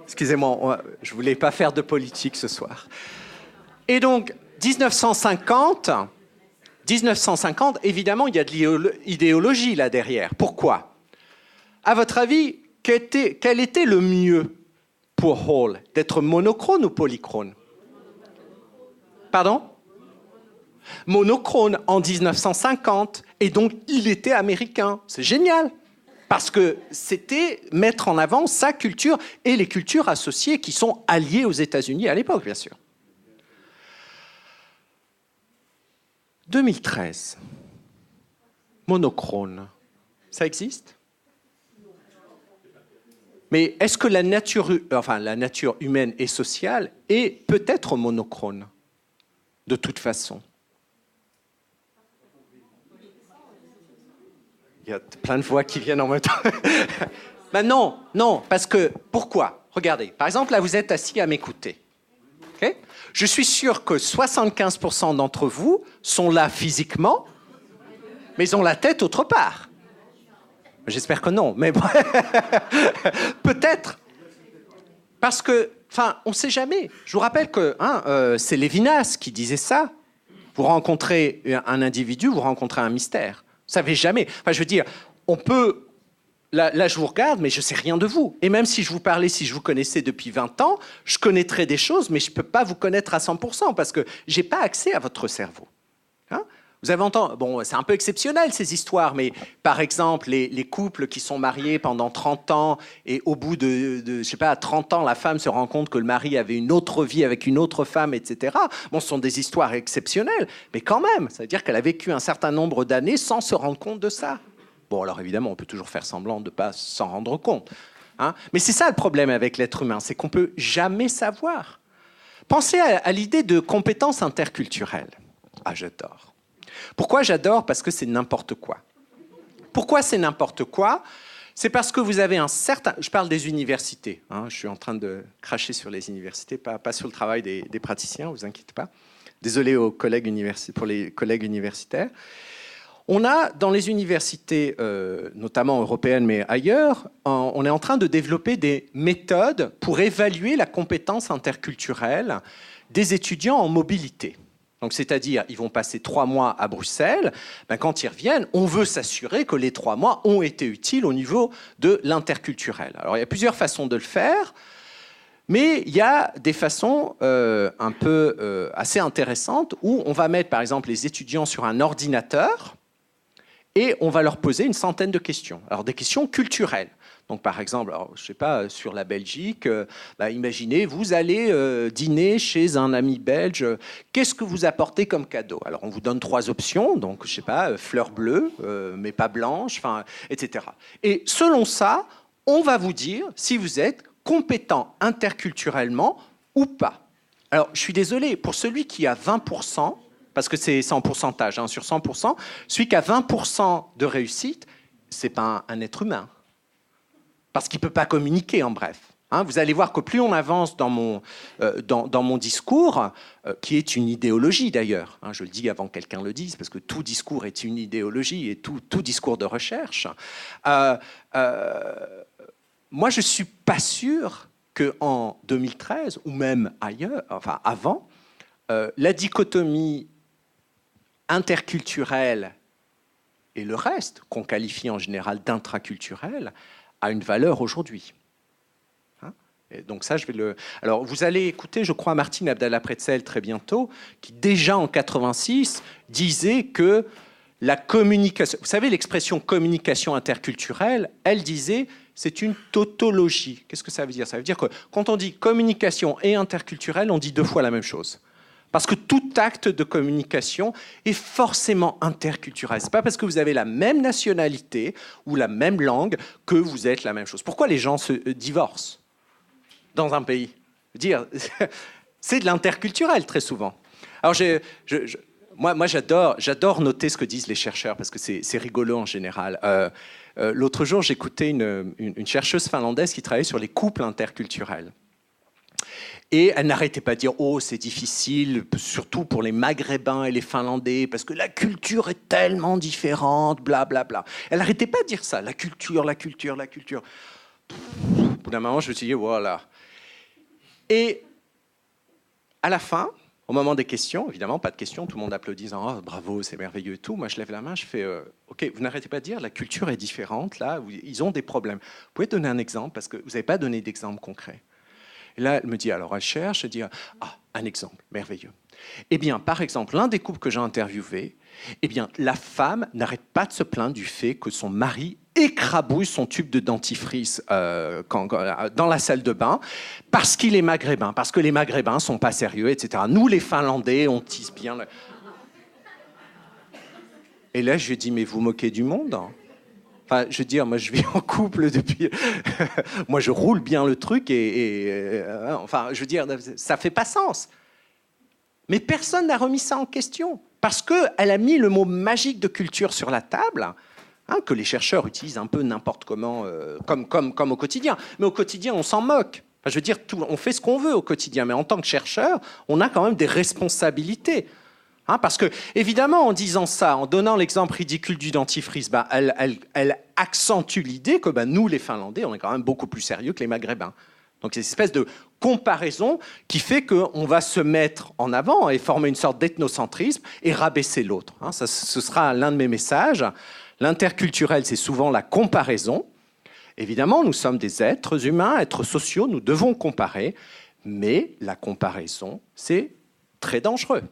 Excusez-moi, je ne voulais pas faire de politique ce soir. Et donc, 1950, évidemment, il y a de l'idéologie là derrière. Pourquoi? À votre avis, quel était le mieux pour Hall? D'être monochrone ou polychrone? Pardon? Monochrone en 1950, et donc il était américain. C'est génial! Parce que c'était mettre en avant sa culture et les cultures associées qui sont alliées aux États-Unis à l'époque, bien sûr. 2013. Monochrone. Ça existe? Mais est-ce que la nature humaine et sociale est peut-être monochrone, de toute façon? Il y a plein de voix qui viennent en même temps. Ben non, parce que, pourquoi? Regardez, par exemple, là, vous êtes assis à m'écouter. Okay? Je suis sûr que 75% d'entre vous sont là physiquement, mais ils ont la tête autre part. J'espère que non, mais peut-être. Parce que, on ne sait jamais. Je vous rappelle que c'est Lévinas qui disait ça. Vous rencontrez un individu, vous rencontrez un mystère. Vous ne savez jamais. Je veux dire, on peut... Là, je vous regarde, mais je ne sais rien de vous. Et même si je vous parlais, si je vous connaissais depuis 20 ans, je connaîtrais des choses, mais je ne peux pas vous connaître à 100% parce que je n'ai pas accès à votre cerveau. Vous avez entendu... Bon, c'est un peu exceptionnel, ces histoires, mais par exemple, les couples qui sont mariés pendant 30 ans et au bout de je sais pas, 30 ans, la femme se rend compte que le mari avait une autre vie avec une autre femme, etc. Bon, ce sont des histoires exceptionnelles, mais quand même, ça veut dire qu'elle a vécu un certain nombre d'années sans se rendre compte de ça. Bon, alors évidemment, on peut toujours faire semblant de ne pas s'en rendre compte. Mais c'est ça le problème avec l'être humain, c'est qu'on ne peut jamais savoir. Pensez à l'idée de compétences interculturelles. Ah, j'adore. Pourquoi j'adore? Parce que c'est n'importe quoi. Pourquoi c'est n'importe quoi? C'est parce que vous avez un certain... Je parle des universités. Je suis en train de cracher sur les universités, pas sur le travail des praticiens, ne vous inquiétez pas. Désolé pour les collègues universitaires. On a, dans les universités, notamment européennes, mais ailleurs, on est en train de développer des méthodes pour évaluer la compétence interculturelle des étudiants en mobilité. Donc, c'est-à-dire, ils vont passer 3 mois à Bruxelles. Quand ils reviennent, on veut s'assurer que les 3 mois ont été utiles au niveau de l'interculturel. Alors, il y a plusieurs façons de le faire, mais il y a des façons assez intéressantes où on va mettre, par exemple, les étudiants sur un ordinateur et on va leur poser une centaine de questions. Alors, des questions culturelles. Donc, par exemple, je ne sais pas, sur la Belgique, imaginez, vous allez dîner chez un ami belge, qu'est-ce que vous apportez comme cadeau? Alors, on vous donne 3 options, donc, je ne sais pas, fleurs bleues, mais pas blanches, etc. Et selon ça, on va vous dire si vous êtes compétent interculturellement ou pas. Alors, je suis désolé, pour celui qui a 20%, parce que c'est en pourcentage, sur 100%, celui qui a 20% de réussite, ce n'est pas un être humain. Parce qu'il ne peut pas communiquer, en bref. Vous allez voir que plus on avance dans mon discours, qui est une idéologie d'ailleurs, je le dis avant que quelqu'un le dise, parce que tout discours est une idéologie et tout discours de recherche, moi je ne suis pas sûr qu'en 2013, ou même ailleurs, enfin avant, la dichotomie interculturelle et le reste, qu'on qualifie en général d'intraculturel, a une valeur aujourd'hui. Et donc ça, je vais le... Alors, vous allez écouter, je crois, Martine Abdallah-Pretzel très bientôt, qui déjà en 86 disait que la communication... Vous savez, l'expression communication interculturelle, elle disait, c'est une tautologie. Qu'est-ce que ça veut dire? Ça veut dire que quand on dit communication et interculturelle, on dit deux fois la même chose. Parce que tout acte de communication est forcément interculturel. Ce n'est pas parce que vous avez la même nationalité ou la même langue que vous êtes la même chose. Pourquoi les gens se divorcent dans un pays? C'est de l'interculturel très souvent. Alors moi j'adore noter ce que disent les chercheurs parce que c'est rigolo en général. L'autre jour, j'écoutais une chercheuse finlandaise qui travaillait sur les couples interculturels. Et elle n'arrêtait pas de dire « Oh, c'est difficile, surtout pour les Maghrébins et les Finlandais, parce que la culture est tellement différente, blablabla. » Elle n'arrêtait pas de dire ça, la culture, la culture, la culture. Au bout d'un moment, je me suis dit « Voilà. » Et à la fin, au moment des questions, évidemment, pas de questions, tout le monde applaudit « Oh, bravo, c'est merveilleux et tout. » Moi, je lève la main, je fais « Ok, vous n'arrêtez pas de dire, la culture est différente, là, ils ont des problèmes. Vous pouvez donner un exemple, parce que vous n'avez pas donné d'exemple concret. » Et là, elle me dit, alors elle cherche, elle dit, ah, un exemple, merveilleux. Eh bien, par exemple, l'un des couples que j'ai interviewé, eh bien, la femme n'arrête pas de se plaindre du fait que son mari écrabouille son tube de dentifrice dans la salle de bain parce qu'il est maghrébin, parce que les maghrébins ne sont pas sérieux, etc. Nous, les Finlandais, on tisse bien. Et là, je lui ai dit, mais vous moquez du monde ? Enfin, je veux dire, moi, je vis en couple depuis... moi, je roule bien le truc enfin, je veux dire, ça fait pas sens. Mais personne n'a remis ça en question parce qu'elle a mis le mot magique de culture sur la table, que les chercheurs utilisent un peu n'importe comment, comme au quotidien. Mais au quotidien, on s'en moque. Enfin, je veux dire, on fait ce qu'on veut au quotidien, mais en tant que chercheur, on a quand même des responsabilités. Parce que, évidemment, en disant ça, en donnant l'exemple ridicule du dentifrice, elle accentue l'idée que nous, les Finlandais, on est quand même beaucoup plus sérieux que les Maghrébins. Donc, c'est une espèce de comparaison qui fait qu'on va se mettre en avant et former une sorte d'ethnocentrisme et rabaisser l'autre. Ça, ce sera l'un de mes messages. L'interculturel, c'est souvent la comparaison. Évidemment, nous sommes des êtres humains, êtres sociaux, nous devons comparer, mais la comparaison, c'est très dangereux.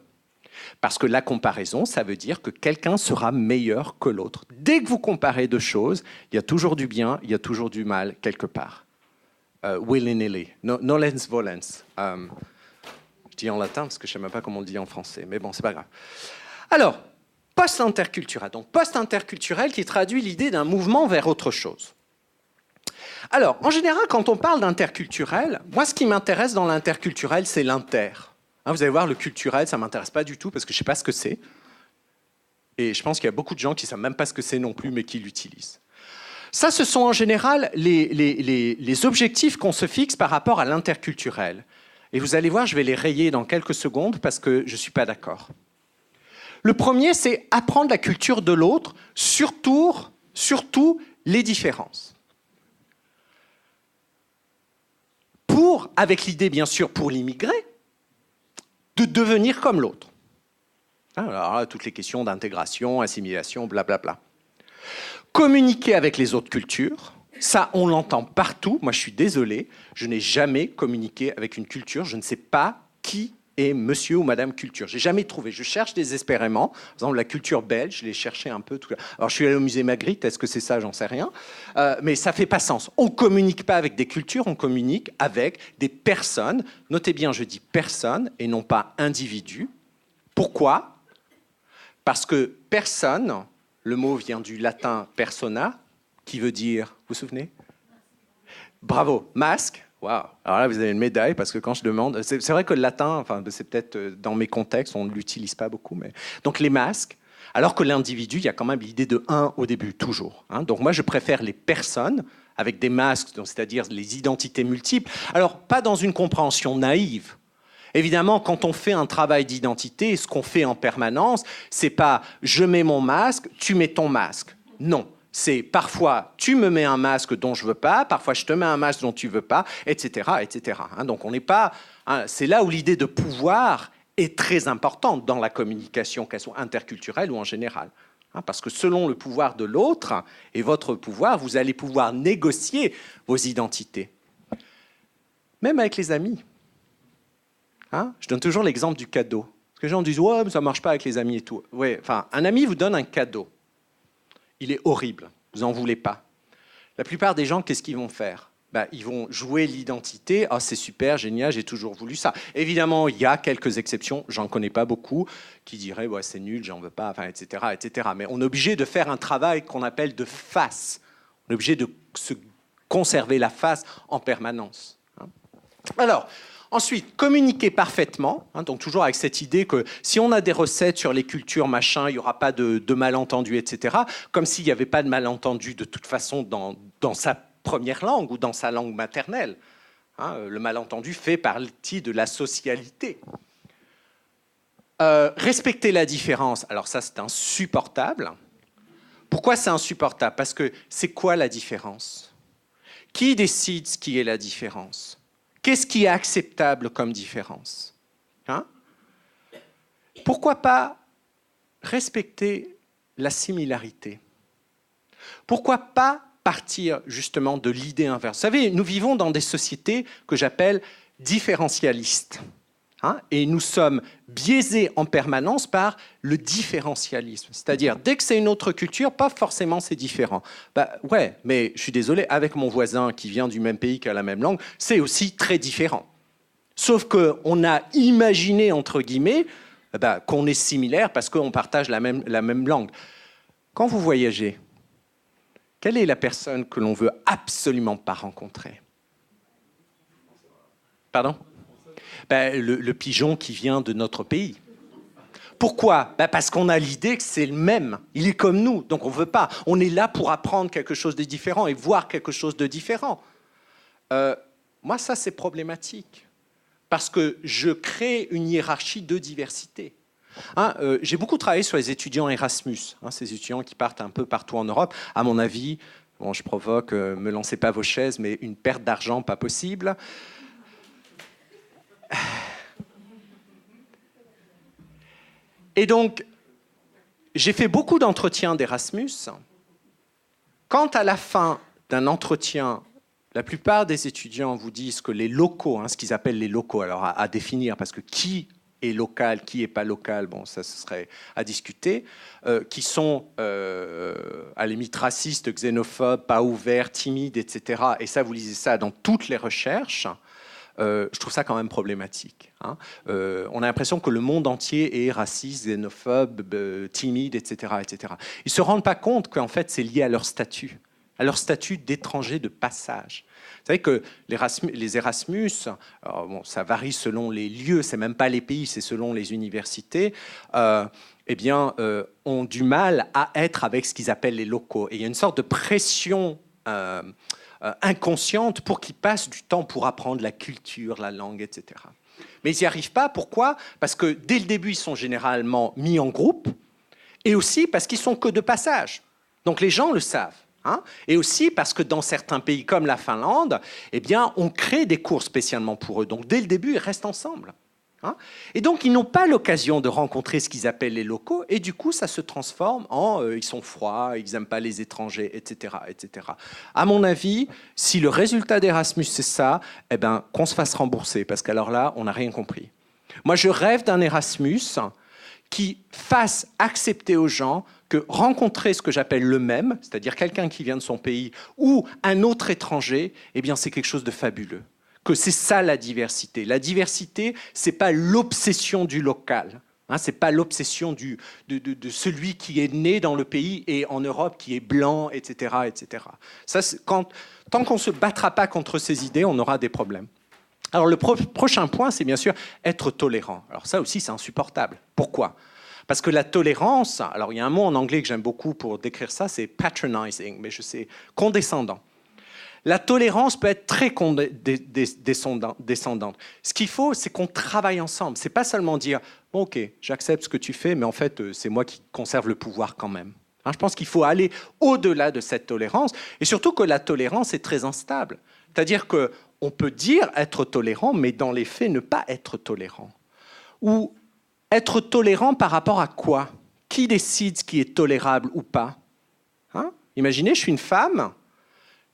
Parce que la comparaison, ça veut dire que quelqu'un sera meilleur que l'autre. Dès que vous comparez deux choses, il y a toujours du bien, il y a toujours du mal quelque part. Willy-nilly, nolens volens. Je dis en latin parce que je ne sais même pas comment on le dit en français, mais bon, c'est pas grave. Alors, post-interculturel. Donc, post-interculturel qui traduit l'idée d'un mouvement vers autre chose. Alors, en général, quand on parle d'interculturel, moi, ce qui m'intéresse dans l'interculturel, c'est l'inter. Vous allez voir, le culturel, ça ne m'intéresse pas du tout parce que je ne sais pas ce que c'est. Et je pense qu'il y a beaucoup de gens qui ne savent même pas ce que c'est non plus, mais qui l'utilisent. Ça, ce sont en général les objectifs qu'on se fixe par rapport à l'interculturel. Et vous allez voir, je vais les rayer dans quelques secondes parce que je ne suis pas d'accord. Le premier, c'est apprendre la culture de l'autre, surtout les différences. Avec l'idée, bien sûr, pour l'immigré, de devenir comme l'autre. Alors là, toutes les questions d'intégration, assimilation, blablabla. Communiquer avec les autres cultures, ça, on l'entend partout. Moi, je suis désolé, je n'ai jamais communiqué avec une culture. Je ne sais pas qui est monsieur ou madame culture. Je n'ai jamais trouvé. Je cherche désespérément. Par exemple, la culture belge, je l'ai cherché un peu. Alors, je suis allé au musée Magritte. Est-ce que c'est ça? J'en sais rien. Mais ça ne fait pas sens. On ne communique pas avec des cultures, on communique avec des personnes. Notez bien, je dis personnes et non pas individus. Pourquoi? Parce que personne, le mot vient du latin persona, qui veut dire, vous vous souvenez? Bravo, masque. Wow. Alors là, vous avez une médaille, parce que quand je demande... C'est vrai que le latin, enfin, c'est peut-être dans mes contextes, on ne l'utilise pas beaucoup. Mais... Donc les masques, alors que l'individu, il y a quand même l'idée de un au début, toujours. Donc moi, je préfère les personnes avec des masques, donc c'est-à-dire les identités multiples. Alors, pas dans une compréhension naïve. Évidemment, quand on fait un travail d'identité, ce qu'on fait en permanence, c'est pas « je mets mon masque, tu mets ton masque ». Non, c'est parfois « tu me mets un masque dont je veux pas, parfois je te mets un masque dont tu veux pas », etc., etc. Donc on n'est pas... c'est là où l'idée de pouvoir est très importante dans la communication, qu'elle soit interculturelle ou en général. Parce que selon le pouvoir de l'autre et votre pouvoir, vous allez pouvoir négocier vos identités. Même avec les amis. Je donne toujours l'exemple du cadeau. Parce que les gens disent « ouais, mais ça ne marche pas avec les amis et tout ». Ouais, enfin, un ami vous donne un cadeau. Il est horrible. Vous n'en voulez pas. La plupart des gens, qu'est-ce qu'ils vont faire ? Ils vont jouer l'identité. « Ah, c'est super, génial, j'ai toujours voulu ça ». Évidemment, il y a quelques exceptions, j'en connais pas beaucoup, qui diraient ouais, « c'est nul, j'en veux pas », enfin, etc., etc. Mais on est obligé de faire un travail qu'on appelle de face. On est obligé de se conserver la face en permanence. Alors, ensuite, communiquer parfaitement, donc toujours avec cette idée que si on a des recettes sur les cultures, machin, il n'y aura pas de malentendus, etc., comme s'il n'y avait pas de malentendus de toute façon dans sa première langue ou dans sa langue maternelle. Le malentendu fait partie de la socialité. Respecter la différence, alors ça c'est insupportable. Pourquoi c'est insupportable ? Parce que c'est quoi la différence ? Qui décide ce qui est la différence ? Qu'est-ce qui est acceptable comme différence ? Pourquoi pas respecter la similarité ? Pourquoi pas partir justement de l'idée inverse ? Vous savez, nous vivons dans des sociétés que j'appelle différentialistes. Et nous sommes biaisés en permanence par le différentialisme. C'est-à-dire, dès que c'est une autre culture, pas forcément c'est différent. Ouais, mais je suis désolé, avec mon voisin qui vient du même pays, qui a la même langue, c'est aussi très différent. Sauf qu'on a imaginé, entre guillemets, qu'on est similaire parce qu'on partage la même langue. Quand vous voyagez, quelle est la personne que l'on veut absolument pas rencontrer ? Pardon ? Le pigeon qui vient de notre pays. Pourquoi ? Parce qu'on a l'idée que c'est le même. Il est comme nous, donc on ne veut pas. On est là pour apprendre quelque chose de différent et voir quelque chose de différent. Moi, ça, c'est problématique. Parce que je crée une hiérarchie de diversité. J'ai beaucoup travaillé sur les étudiants Erasmus, ces étudiants qui partent un peu partout en Europe. À mon avis, bon, je provoque, me lancez pas vos chaises, mais une perte d'argent, pas possible. Et donc, j'ai fait beaucoup d'entretiens d'Erasmus. Quand à la fin d'un entretien, la plupart des étudiants vous disent que les locaux, ce qu'ils appellent les locaux, alors à définir, parce que qui est local, qui n'est pas local, bon, ça ce serait à discuter, qui sont à la limite racistes, xénophobes, pas ouverts, timides, etc. Et ça, vous lisez ça dans toutes les recherches. Je trouve ça quand même problématique. On a l'impression que le monde entier est raciste, xénophobe, timide, etc., etc. Ils ne se rendent pas compte qu'en fait, c'est lié à leur statut d'étranger de passage. Vous savez que les Erasmus, bon, ça varie selon les lieux, c'est même pas les pays, c'est selon les universités, ont du mal à être avec ce qu'ils appellent les locaux. Et il y a une sorte de pression inconsciente pour qu'ils passent du temps pour apprendre la culture, la langue, etc. Mais ils n'y arrivent pas. Pourquoi ? Parce que dès le début, ils sont généralement mis en groupe, et aussi parce qu'ils sont que de passage. Donc les gens le savent. Et aussi parce que dans certains pays comme la Finlande, on crée des cours spécialement pour eux. Donc dès le début, ils restent ensemble. Et donc, ils n'ont pas l'occasion de rencontrer ce qu'ils appellent les locaux, et du coup, ça se transforme en ils sont froids, ils n'aiment pas les étrangers, etc., etc. À mon avis, si le résultat d'Erasmus, c'est ça, qu'on se fasse rembourser, parce qu'alors là, on n'a rien compris. Moi, je rêve d'un Erasmus qui fasse accepter aux gens que rencontrer ce que j'appelle le même, c'est-à-dire quelqu'un qui vient de son pays, ou un autre étranger, c'est quelque chose de fabuleux. Que c'est ça la diversité. La diversité, ce n'est pas l'obsession du local. Ce n'est pas l'obsession de celui qui est né dans le pays et en Europe qui est blanc, etc. etc. Ça, tant qu'on ne se battra pas contre ces idées, on aura des problèmes. Alors le prochain point, c'est bien sûr être tolérant. Alors ça aussi, c'est insupportable. Pourquoi ? Parce que la tolérance, alors il y a un mot en anglais que j'aime beaucoup pour décrire ça, c'est patronizing, mais je sais, condescendant. La tolérance peut être très descendante. Ce qu'il faut, c'est qu'on travaille ensemble. C'est pas seulement dire bon, ok, j'accepte ce que tu fais, mais en fait, c'est moi qui conserve le pouvoir quand même. Hein, je pense qu'il faut aller au-delà de cette tolérance, et surtout que la tolérance est très instable. C'est-à-dire qu'on peut dire être tolérant, mais dans les faits, ne pas être tolérant. Ou être tolérant par rapport à quoi? Qui décide ce qui est tolérable ou pas? Hein? Imaginez, je suis une femme.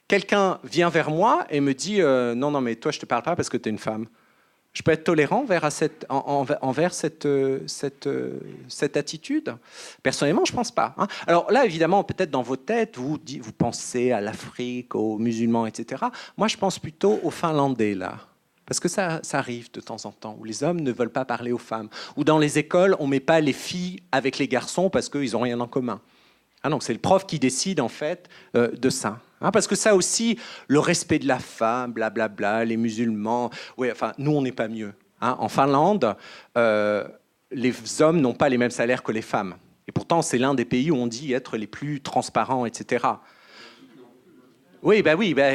Quelqu'un vient vers moi et me dit non, mais toi, je ne te parle pas parce que tu es une femme. Je peux être tolérant envers cette attitude? Personnellement, je ne pense pas. Hein. Alors là, évidemment, peut-être dans vos têtes, vous pensez à l'Afrique, aux musulmans, etc. Moi, je pense plutôt aux Finlandais, là. Parce que ça arrive de temps en temps, où les hommes ne veulent pas parler aux femmes. Ou dans les écoles, on ne met pas les filles avec les garçons parce qu'ils n'ont rien en commun. Ah, donc c'est le prof qui décide, en fait, de ça. Hein, parce que ça aussi, le respect de la femme, blablabla, les musulmans, ouais, enfin, nous, on n'est pas mieux. Hein. En Finlande, les hommes n'ont pas les mêmes salaires que les femmes. Et pourtant, c'est l'un des pays où on dit être les plus transparents, etc. Oui,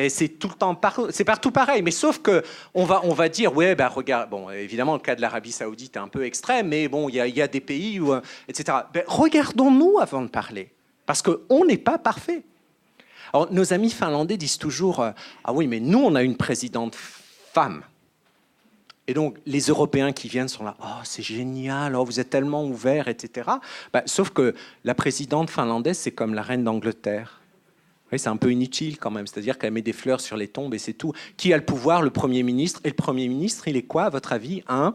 c'est tout le temps, c'est partout pareil. Mais sauf que on va dire, ouais, regarde, bon, évidemment, le cas de l'Arabie Saoudite est un peu extrême, mais bon, il y a des pays où, etc. Regardons-nous avant de parler, parce qu'on n'est pas parfait. Alors, nos amis finlandais disent toujours ah oui, mais nous, on a une présidente femme. Et donc, les Européens qui viennent sont là, oh, c'est génial, oh, vous êtes tellement ouverts, etc. Sauf que la présidente finlandaise, c'est comme la reine d'Angleterre. Oui, c'est un peu inutile quand même, c'est-à-dire qu'elle met des fleurs sur les tombes et c'est tout. Qui a le pouvoir? Le Premier ministre. Et le Premier ministre, il est quoi, à votre avis? Un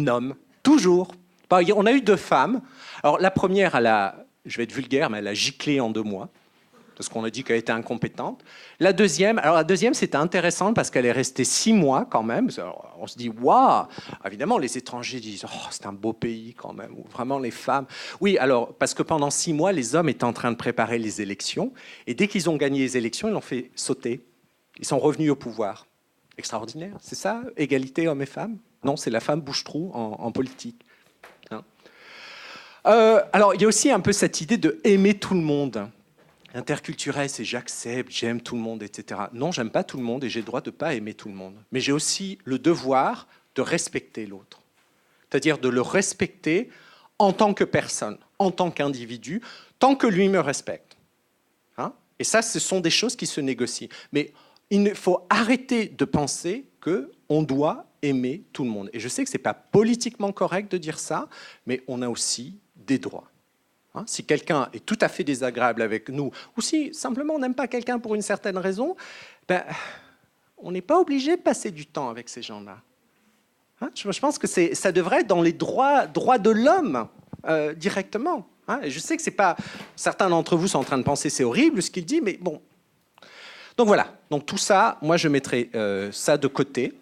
homme. Toujours. On a eu 2 femmes. Alors, la première, je vais être vulgaire, mais elle a giclé en 2 mois. Parce qu'on a dit qu'elle était incompétente. La deuxième, c'était intéressant parce qu'elle est restée 6 mois quand même. Alors, on se dit, waouh! Évidemment, les étrangers disent, oh, c'est un beau pays quand même. Ou vraiment, les femmes. Oui, alors, parce que pendant 6 mois, les hommes étaient en train de préparer les élections. Et dès qu'ils ont gagné les élections, ils l'ont fait sauter. Ils sont revenus au pouvoir. Extraordinaire, c'est ça? Égalité hommes et femmes? Non, c'est la femme bouche-trou en politique. Hein. Alors, il y a aussi un peu cette idée de aimer tout le monde. Interculturel, c'est j'accepte, j'aime tout le monde, etc. Non, j'aime pas tout le monde et j'ai le droit de ne pas aimer tout le monde. Mais j'ai aussi le devoir de respecter l'autre. C'est-à-dire de le respecter en tant que personne, en tant qu'individu, tant que lui me respecte. Hein? Et ça, ce sont des choses qui se négocient. Mais il faut arrêter de penser qu'on doit aimer tout le monde. Et je sais que ce n'est pas politiquement correct de dire ça, mais on a aussi des droits. Hein, si quelqu'un est tout à fait désagréable avec nous, ou si simplement on n'aime pas quelqu'un pour une certaine raison, on n'est pas obligé de passer du temps avec ces gens-là. Hein, je pense que ça devrait être dans les droits de l'homme directement. Hein, et je sais que c'est pas. Certains d'entre vous sont en train de penser c'est horrible ce qu'il dit, mais bon. Donc voilà. Donc tout ça, moi je mettrai ça de côté.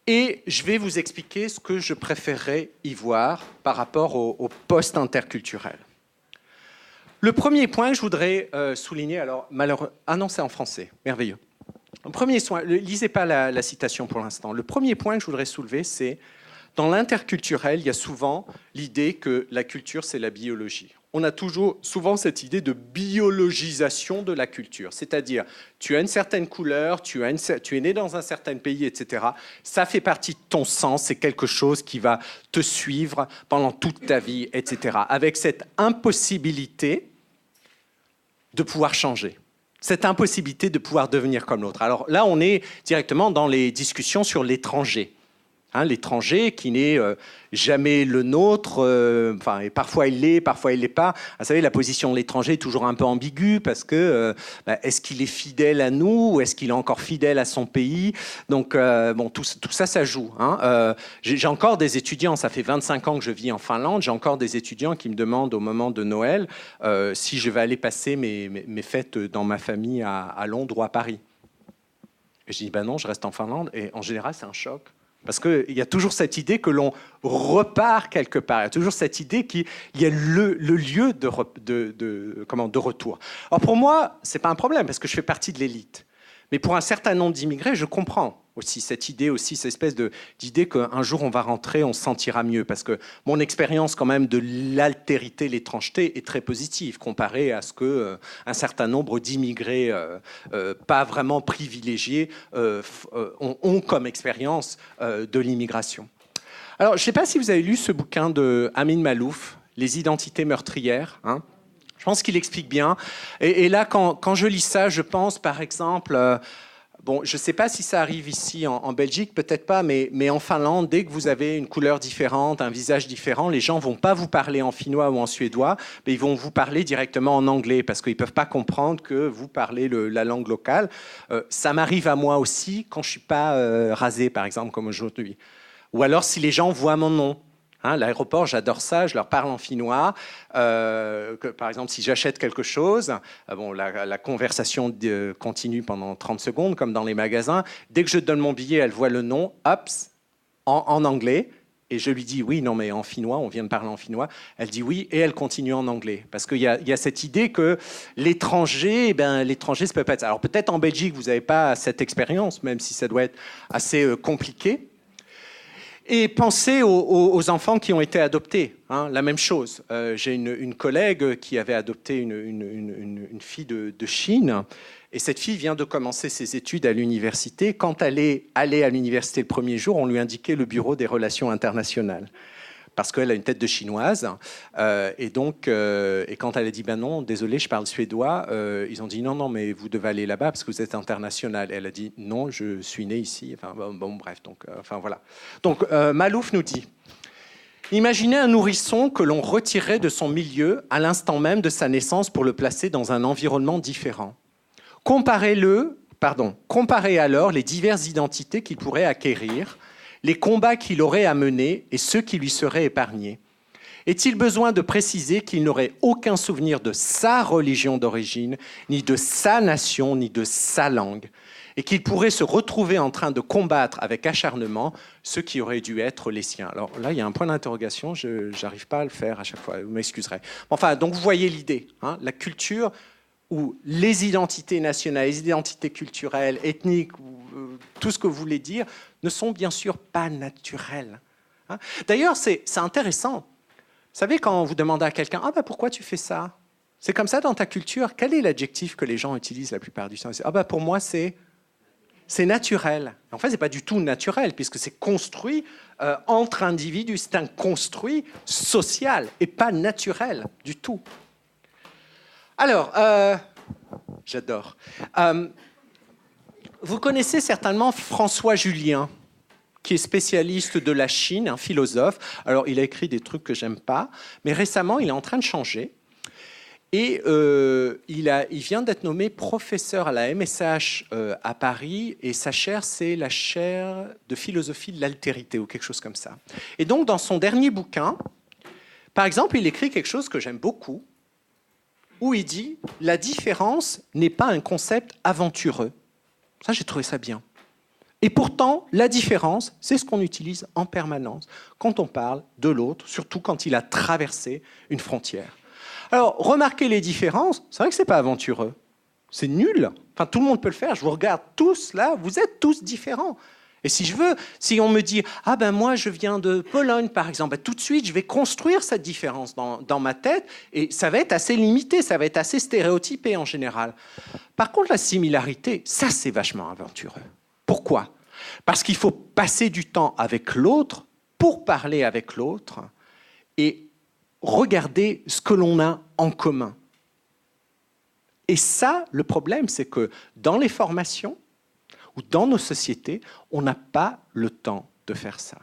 Et je vais vous expliquer ce que je préférerais y voir par rapport au poste interculturel. Le premier point que je voudrais souligner, alors malheureux, ah non, c'est en français, merveilleux. Le premier point, lisez pas la citation pour l'instant. Le premier point que je voudrais soulever, c'est dans l'interculturel, il y a souvent l'idée que la culture, c'est la biologie. On a souvent cette idée de biologisation de la culture, c'est-à-dire tu as une certaine couleur, tu es né dans un certain pays, etc. Ça fait partie de ton sang, c'est quelque chose qui va te suivre pendant toute ta vie, etc. Avec cette impossibilité de pouvoir changer, cette impossibilité de pouvoir devenir comme l'autre. Alors là, on est directement dans les discussions sur l'étranger. Hein, l'étranger qui n'est jamais le nôtre, et parfois il l'est, parfois il l'est pas. Vous savez, la position de l'étranger est toujours un peu ambiguë parce que est-ce qu'il est fidèle à nous ou est-ce qu'il est encore fidèle à son pays? Donc tout ça, ça joue. Hein. J'ai encore des étudiants, ça fait 25 ans que je vis en Finlande, j'ai encore des étudiants qui me demandent au moment de Noël si je vais aller passer mes fêtes dans ma famille à Londres ou à Paris. Et je dis non, je reste en Finlande et en général c'est un choc. Parce qu'il y a toujours cette idée que l'on repart quelque part. Il y a toujours cette idée qu'il y a le lieu de retour. Alors pour moi, ce n'est pas un problème, parce que je fais partie de l'élite. Mais pour un certain nombre d'immigrés, je comprends. aussi, cette idée aussi, cette espèce d'idée qu'un jour on va rentrer, on se sentira mieux. Parce que mon expérience quand même de l'altérité, l'étrangeté est très positive comparée à ce que un certain nombre d'immigrés pas vraiment privilégiés ont comme expérience de l'immigration. Alors, je ne sais pas si vous avez lu ce bouquin de Amin Maalouf, Les identités meurtrières, hein. Je pense qu'il explique bien. Et là, quand je lis ça, je pense, par exemple, bon, je ne sais pas si ça arrive ici en Belgique, peut-être pas, mais en Finlande, dès que vous avez une couleur différente, un visage différent, les gens ne vont pas vous parler en finnois ou en suédois, mais ils vont vous parler directement en anglais, parce qu'ils ne peuvent pas comprendre que vous parlez la langue locale. Ça m'arrive à moi aussi quand je ne suis pas rasé, par exemple, comme aujourd'hui. Ou alors si les gens voient mon nom. Hein, l'aéroport, j'adore ça, je leur parle en finnois. Par exemple, si j'achète quelque chose, bon, la conversation continue pendant 30 secondes, comme dans les magasins. Dès que je donne mon billet, elle voit le nom, hops, en anglais. Et je lui dis, oui, non, mais en finnois, on vient de parler en finnois. Elle dit oui, et elle continue en anglais. Parce qu'il y a cette idée que l'étranger, l'étranger, ça peut pas être... Alors peut-être en Belgique, vous n'avez pas cette expérience, même si ça doit être assez compliqué. Et pensez aux enfants qui ont été adoptés, hein, la même chose. J'ai une collègue qui avait adopté une fille de Chine, et cette fille vient de commencer ses études à l'université. Quand elle est allée à l'université le premier jour, on lui indiquait le bureau des relations internationales, parce qu'elle a une tête de chinoise. Et quand elle a dit ben non, désolé, je parle suédois, ils ont dit non, mais vous devez aller là-bas parce que vous êtes international. Et elle a dit non, je suis née ici. Enfin, bref, voilà. Donc, Maalouf nous dit imaginez un nourrisson que l'on retirait de son milieu à l'instant même de sa naissance pour le placer dans un environnement différent. Comparez alors les diverses identités qu'il pourrait acquérir, les combats qu'il aurait à mener et ceux qui lui seraient épargnés. Est-il besoin de préciser qu'il n'aurait aucun souvenir de sa religion d'origine, ni de sa nation, ni de sa langue, et qu'il pourrait se retrouver en train de combattre avec acharnement ceux qui auraient dû être les siens? Alors là, il y a un point d'interrogation, je n'arrive pas à le faire à chaque fois, vous m'excuserez. Enfin, donc vous voyez l'idée, hein, la culture où les identités nationales, les identités culturelles, ethniques, tout ce que vous voulez dire, ne sont bien sûr pas naturelles. Hein. D'ailleurs, c'est intéressant. Vous savez, quand vous demandez à quelqu'un « Ah, pourquoi tu fais ça ?» C'est comme ça dans ta culture. Quel est l'adjectif que les gens utilisent la plupart du temps? « Ah, pour moi, c'est naturel. » En fait, ce n'est pas du tout naturel, puisque c'est construit entre individus. C'est un construit social et pas naturel du tout. Alors, j'adore. Vous connaissez certainement François Julien, qui est spécialiste de la Chine, un philosophe. Alors, il a écrit des trucs que j'aime pas, mais récemment, il est en train de changer. Et il vient d'être nommé professeur à la MSH à Paris, et sa chaire, c'est la chaire de philosophie de l'altérité, ou quelque chose comme ça. Et donc, dans son dernier bouquin, par exemple, il écrit quelque chose que j'aime beaucoup, où il dit « La différence n'est pas un concept aventureux ». Ça, j'ai trouvé ça bien. Et pourtant, la différence, c'est ce qu'on utilise en permanence quand on parle de l'autre, surtout quand il a traversé une frontière. Alors, remarquez les différences, c'est vrai que ce n'est pas aventureux. C'est nul. Enfin, tout le monde peut le faire. Je vous regarde tous là, vous êtes tous différents. Et si on me dit « Ah ben moi, je viens de Pologne, par exemple », tout de suite, je vais construire cette différence dans ma tête, et ça va être assez limité, ça va être assez stéréotypé en général. Par contre, la similarité, ça, c'est vachement aventureux. Pourquoi? Parce qu'il faut passer du temps avec l'autre pour parler avec l'autre et regarder ce que l'on a en commun. Et ça, le problème, c'est que dans les formations ou dans nos sociétés, on n'a pas le temps de faire ça.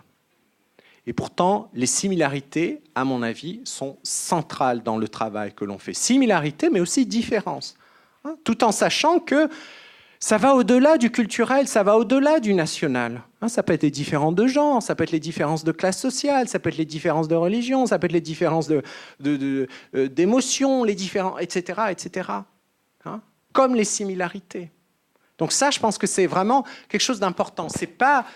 Et pourtant, les similarités, à mon avis, sont centrales dans le travail que l'on fait. Similarités, mais aussi différences. Hein, tout en sachant que ça va au-delà du culturel, ça va au-delà du national. Hein, ça peut être les différences de genre, ça peut être les différences de classe sociale, ça peut être les différences de religion, ça peut être les différences d'émotions, les différents, etc., etc. Hein, comme les similarités. Donc ça, je pense que c'est vraiment quelque chose d'important. C'est pas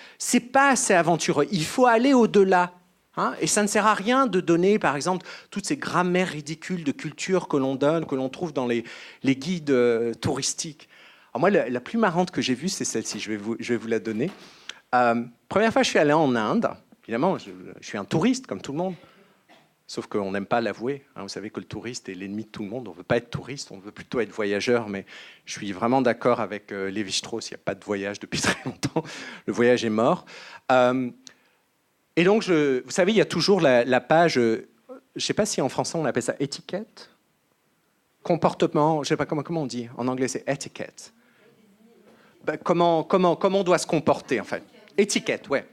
assez aventureux. Il faut aller au-delà. Hein, et ça ne sert à rien de donner, par exemple, toutes ces grammaires ridicules de culture que l'on donne, que l'on trouve dans les guides touristiques. Alors moi, la plus marrante que j'ai vue, c'est celle-ci. Je vais vous la donner. Première fois, je suis allé en Inde. Évidemment, je suis un touriste, comme tout le monde. Sauf qu'on n'aime pas l'avouer. Vous savez que le touriste est l'ennemi de tout le monde. On ne veut pas être touriste, on veut plutôt être voyageur. Mais je suis vraiment d'accord avec Lévi-Strauss. Il n'y a pas de voyage depuis très longtemps. Le voyage est mort. Et donc, vous savez, il y a toujours la page, je ne sais pas si en français on appelle ça étiquette, comportement, je ne sais pas comment on dit. En anglais, c'est etiquette. Ben, comment on doit se comporter, en fait. Étiquette, ouais.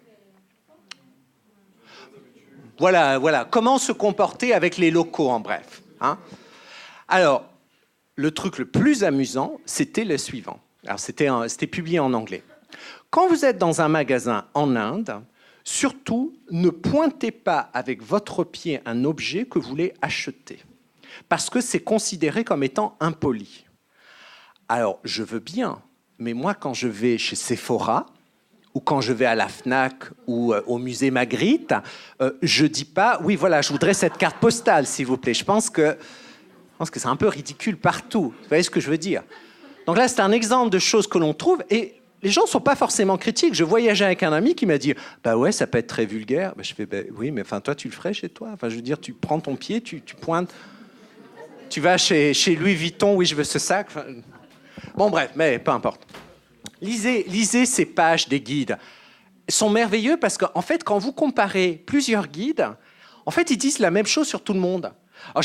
Voilà. Comment se comporter avec les locaux, en bref. Alors, le truc le plus amusant, c'était le suivant. Alors, c'était publié en anglais. Quand vous êtes dans un magasin en Inde, surtout, ne pointez pas avec votre pied un objet que vous voulez acheter, parce que c'est considéré comme étant impoli. Alors, je veux bien, mais moi, quand je vais chez Sephora, ou quand je vais à la Fnac ou au musée Magritte, je dis pas « Oui, voilà, je voudrais cette carte postale, s'il vous plaît ». Je pense que c'est un peu ridicule partout. Vous voyez ce que je veux dire? Donc là, c'est un exemple de choses que l'on trouve, et les gens ne sont pas forcément critiques. Je voyageais avec un ami qui m'a dit « Bah ouais, ça peut être très vulgaire. » Je fais « Oui, mais toi, tu le ferais chez toi. Enfin, je veux dire, tu prends ton pied, tu pointes. Tu vas chez Louis Vuitton, oui, je veux ce sac. » Bon, bref, mais peu importe. Lisez ces pages des guides. Ils sont merveilleux parce qu'en fait, quand vous comparez plusieurs guides, en fait, ils disent la même chose sur tout le monde. Alors,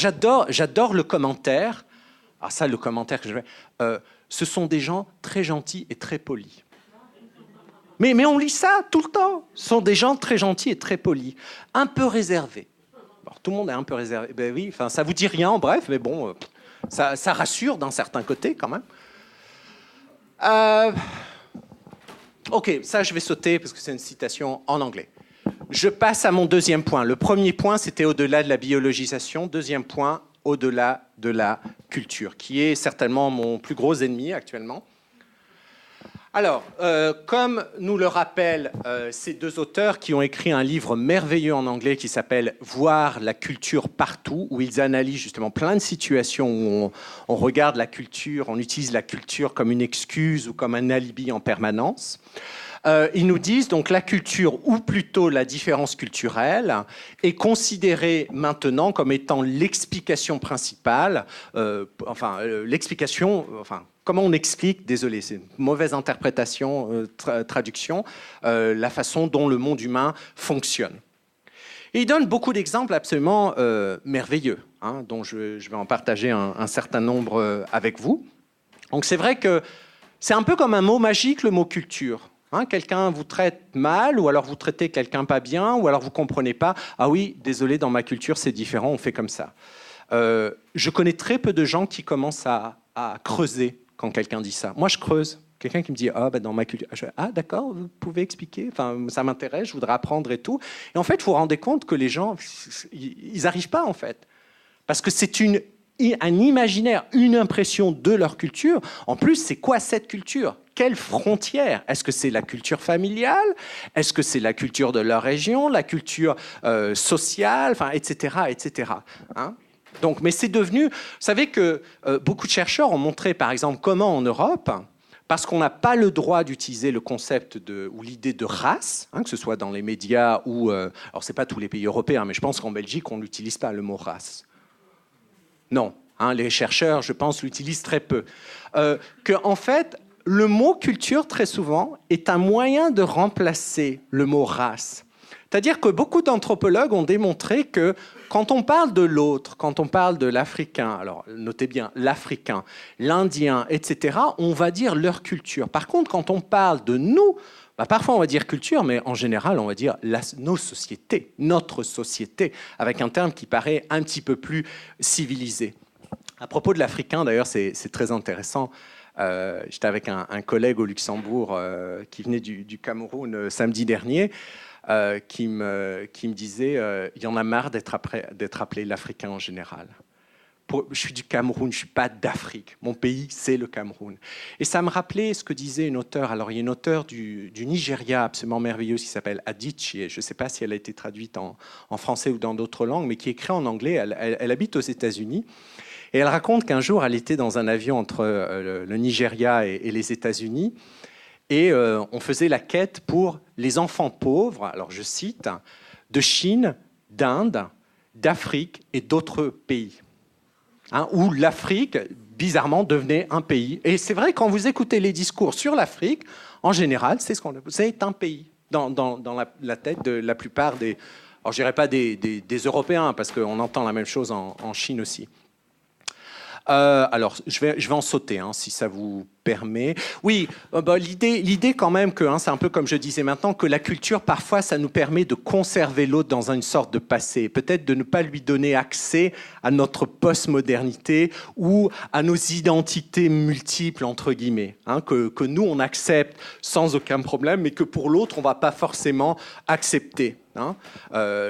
j'adore le commentaire. Alors ça, le commentaire que je fais, ce sont des gens très gentils et très polis. Mais on lit ça tout le temps. Ce sont des gens très gentils et très polis. Un peu réservés. Alors, tout le monde est un peu réservé. Ben oui, ça vous dit rien, bref, mais bon, ça rassure d'un certain côté quand même. Ok, ça je vais sauter parce que c'est une citation en anglais. Je passe à mon deuxième point. Le premier point, c'était au-delà de la biologisation. Deuxième point, au-delà de la culture, qui est certainement mon plus gros ennemi actuellement. Alors, comme nous le rappellent ces deux auteurs qui ont écrit un livre merveilleux en anglais qui s'appelle « Voir la culture partout », où ils analysent justement plein de situations où on regarde la culture, on utilise la culture comme une excuse ou comme un alibi en permanence. Ils nous disent donc la culture, ou plutôt la différence culturelle, est considérée maintenant comme étant l'explication principale, comment on explique, désolé, c'est une mauvaise interprétation, traduction, la façon dont le monde humain fonctionne. Et il donne beaucoup d'exemples absolument merveilleux, dont je vais en partager un certain nombre avec vous. Donc c'est vrai que c'est un peu comme un mot magique, le mot culture. Quelqu'un vous traite mal, ou alors vous traitez quelqu'un pas bien, ou alors vous ne comprenez pas. Ah oui, désolé, dans ma culture, c'est différent, on fait comme ça. Je connais très peu de gens qui commencent à creuser quand quelqu'un dit ça. Moi, je creuse. Quelqu'un qui me dit « Ah, dans ma culture... » Ah, d'accord, vous pouvez expliquer. Enfin, ça m'intéresse, je voudrais apprendre et tout. Et en fait, vous vous rendez compte que les gens, ils n'arrivent pas, en fait. Parce que c'est un imaginaire, une impression de leur culture. En plus, c'est quoi cette culture ? Quelle frontière ? Est-ce que c'est la culture familiale ? Est-ce que c'est la culture de leur région ? La culture sociale ? Etc., etc. Donc, mais c'est devenu... Vous savez que beaucoup de chercheurs ont montré, par exemple, comment en Europe, parce qu'on n'a pas le droit d'utiliser le concept ou l'idée de race, que ce soit dans les médias ou... alors, ce n'est pas tous les pays européens, mais je pense qu'en Belgique, on n'utilise pas le mot race. Non, les chercheurs, je pense, l'utilisent très peu. En fait, le mot culture, très souvent, est un moyen de remplacer le mot race. C'est-à-dire que beaucoup d'anthropologues ont démontré que quand on parle de l'autre, quand on parle de l'Africain, alors notez bien, l'Africain, l'Indien, etc., on va dire leur culture. Par contre, quand on parle de nous, parfois on va dire culture, mais en général, on va dire nos sociétés, notre société, avec un terme qui paraît un petit peu plus civilisé. À propos de l'Africain, d'ailleurs, c'est très intéressant. J'étais avec un collègue au Luxembourg qui venait du Cameroun samedi dernier, qui me disait il y en a marre d'être appelé l'Africain en général. Je suis du Cameroun, je ne suis pas d'Afrique. Mon pays, c'est le Cameroun. Et ça me rappelait ce que disait une auteure. Alors, il y a une auteure du Nigeria absolument merveilleuse qui s'appelle Adichie. Je ne sais pas si elle a été traduite en français ou dans d'autres langues, mais qui écrit en anglais. Elle habite aux États-Unis. Et elle raconte qu'un jour, elle était dans un avion entre le Nigeria et les États-Unis, et on faisait la quête pour les enfants pauvres, alors je cite, de Chine, d'Inde, d'Afrique et d'autres pays. Où l'Afrique, bizarrement, devenait un pays. Et c'est vrai, quand vous écoutez les discours sur l'Afrique, en général, c'est un pays dans la tête de la plupart des... Alors, je dirais pas des Européens, parce qu'on entend la même chose en Chine aussi. Alors, je vais en sauter, si ça vous permet. Oui, l'idée quand même que, c'est un peu comme je disais maintenant, que la culture, parfois, ça nous permet de conserver l'autre dans une sorte de passé. Peut-être de ne pas lui donner accès à notre postmodernité ou à nos identités multiples, entre guillemets, que nous, on accepte sans aucun problème, mais que pour l'autre, on ne va pas forcément accepter.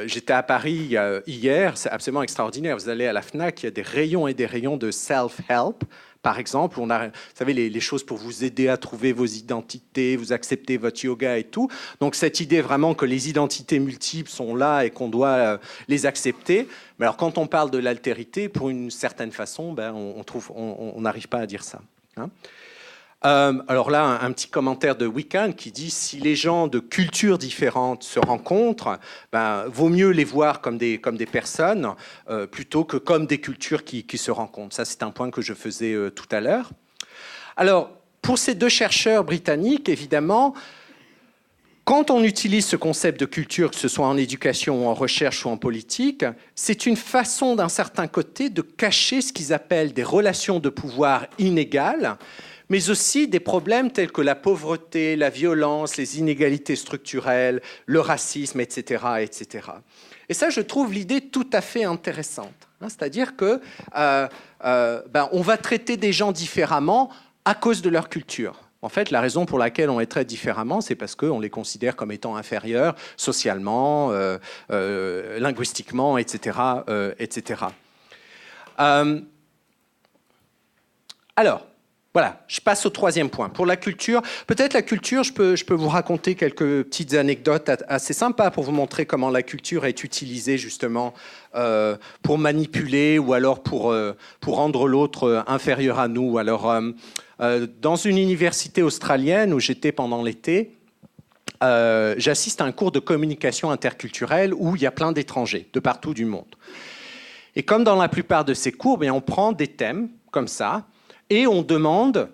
J'étais à Paris hier, c'est absolument extraordinaire. Vous allez à la Fnac, il y a des rayons et des rayons de self-help. Par exemple, on a, vous savez, les choses pour vous aider à trouver vos identités, vous accepter votre yoga et tout. Donc cette idée vraiment que les identités multiples sont là et qu'on doit les accepter. Mais alors quand on parle de l'altérité, pour une certaine façon, on n'arrive pas à dire ça. Alors là, un petit commentaire de Weekend qui dit « Si les gens de cultures différentes se rencontrent, vaut mieux les voir comme des personnes plutôt que comme des cultures qui se rencontrent. » Ça, c'est un point que je faisais tout à l'heure. Alors, pour ces deux chercheurs britanniques, évidemment, quand on utilise ce concept de culture, que ce soit en éducation ou en recherche ou en politique, c'est une façon, d'un certain côté, de cacher ce qu'ils appellent des relations de pouvoir inégales, mais aussi des problèmes tels que la pauvreté, la violence, les inégalités structurelles, le racisme, etc., etc. Et ça, je trouve l'idée tout à fait intéressante. C'est-à-dire que on va traiter des gens différemment à cause de leur culture. En fait, la raison pour laquelle on les traite différemment, c'est parce qu'on les considère comme étant inférieurs socialement, linguistiquement, etc., etc. Alors, voilà, je passe au troisième point. Pour la culture, peut-être la culture, je peux vous raconter quelques petites anecdotes assez sympas pour vous montrer comment la culture est utilisée justement pour manipuler ou alors pour rendre l'autre inférieur à nous. Alors, dans une université australienne où j'étais pendant l'été, j'assiste à un cours de communication interculturelle où il y a plein d'étrangers de partout du monde. Et comme dans la plupart de ces cours, on prend des thèmes comme ça, et on demande